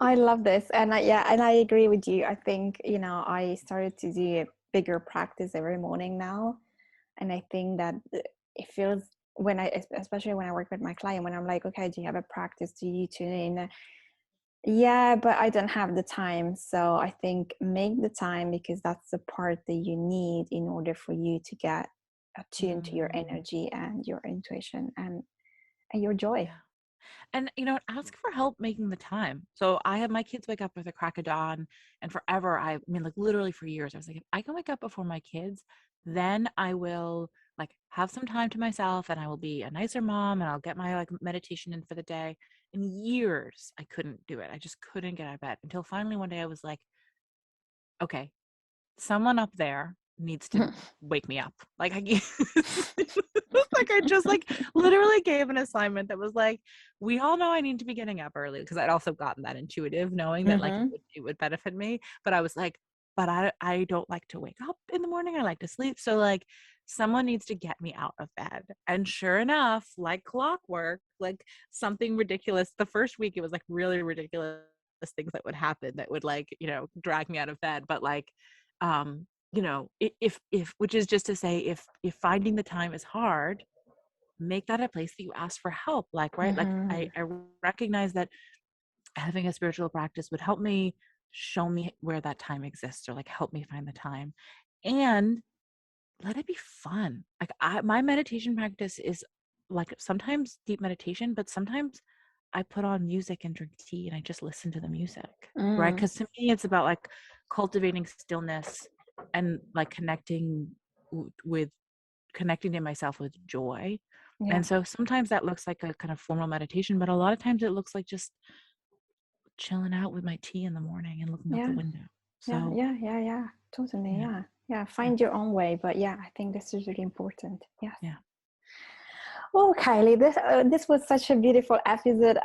[SPEAKER 2] I love this. And I agree with you. I think, I started to do a bigger practice every morning now. And I think that it feels especially when I work with my client, when I'm like, okay, do you have a practice? Do you tune in? Yeah, but I don't have the time. So I think make the time, because that's the part that you need in order for you to get attuned to your energy and your intuition and your joy.
[SPEAKER 3] Yeah. And ask for help making the time. So I have my kids wake up with the crack of dawn, and forever, I mean, like literally for years, I was like, if I can wake up before my kids, then I will like have some time to myself, and I will be a nicer mom, and I'll get my like meditation in for the day. In years, I couldn't do it. I just couldn't get out of bed until finally one day I was like, okay, someone up there needs to wake me up. Like I like I just like literally gave an assignment that was like, we all know I need to be getting up early, because I'd also gotten that intuitive knowing that like
[SPEAKER 2] Mm-hmm.
[SPEAKER 3] it would benefit me. But I was like, but I don't like to wake up in the morning. I like to sleep. So like someone needs to get me out of bed. And sure enough, like clockwork, like something ridiculous. The first week it was like really ridiculous things that would happen that would like, drag me out of bed. But like if which is just to say, if finding the time is hard, make that a place that you ask for help. Like, right, like
[SPEAKER 2] Mm-hmm.
[SPEAKER 3] I recognize that having a spiritual practice would help me, show me where that time exists, or like help me find the time, and let it be fun. Like my meditation practice is like sometimes deep meditation, but sometimes I put on music and drink tea and I just listen to the music, right?
[SPEAKER 2] Mm.
[SPEAKER 3] Because to me, it's about like cultivating stillness and like connecting to myself with joy.
[SPEAKER 2] Yeah.
[SPEAKER 3] And so sometimes that looks like a kind of formal meditation, but a lot of times it looks like just chilling out with my tea in the morning and looking out the
[SPEAKER 2] Yeah.
[SPEAKER 3] window.
[SPEAKER 2] Yeah.
[SPEAKER 3] So
[SPEAKER 2] Yeah. Yeah. Yeah. Totally.
[SPEAKER 3] yeah,
[SPEAKER 2] Yeah. Yeah.
[SPEAKER 3] yeah,
[SPEAKER 2] Find your own way. But yeah, I think this is really important. Yes.
[SPEAKER 3] yeah.
[SPEAKER 2] Well, Kyley, this was such a beautiful episode.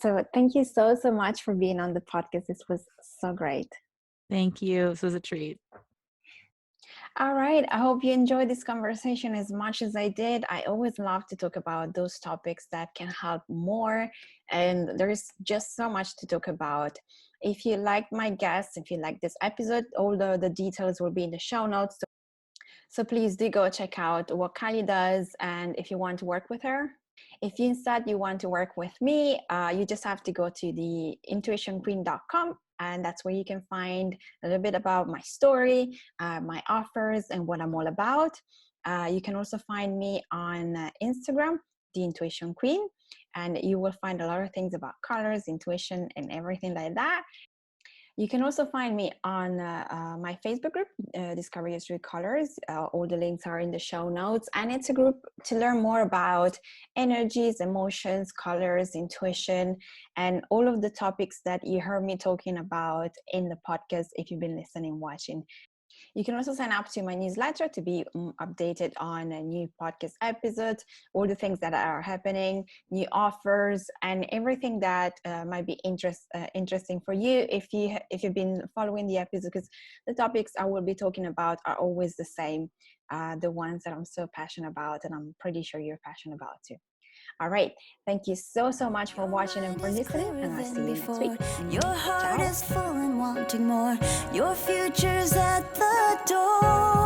[SPEAKER 2] So thank you so much for being on the podcast. This was so great.
[SPEAKER 3] Thank you. This was a treat.
[SPEAKER 2] All right. I hope you enjoyed this conversation as much as I did. I always love to talk about those topics that can help more. And there's just so much to talk about. If you liked my guests, if you like this episode, all the details will be in the show notes. So please do go check out what Kyley does. And if you want to work with her, if you instead you want to work with me, you just have to go to the intuitionqueen.com, and that's where you can find a little bit about my story, my offers, and what I'm all about. You can also find me on Instagram the Intuition Queen, and you will find a lot of things about colors, intuition, and everything like that. You can also find me on my Facebook group, Discover Your True Colors. All the links are in the show notes. And it's a group to learn more about energies, emotions, colors, intuition, and all of the topics that you heard me talking about in the podcast if you've been listening, watching. You can also sign up to my newsletter to be updated on a new podcast episodes, all the things that are happening, new offers, and everything that might be interesting for you if you've been following the episode, because the topics I will be talking about are always the same, the ones that I'm so passionate about, and I'm pretty sure you're passionate about too. All right. Thank you so much for watching and for listening. And I'll see you next week.
[SPEAKER 1] Your heart
[SPEAKER 2] Ciao.
[SPEAKER 1] is full and wanting more. Your future's at the door.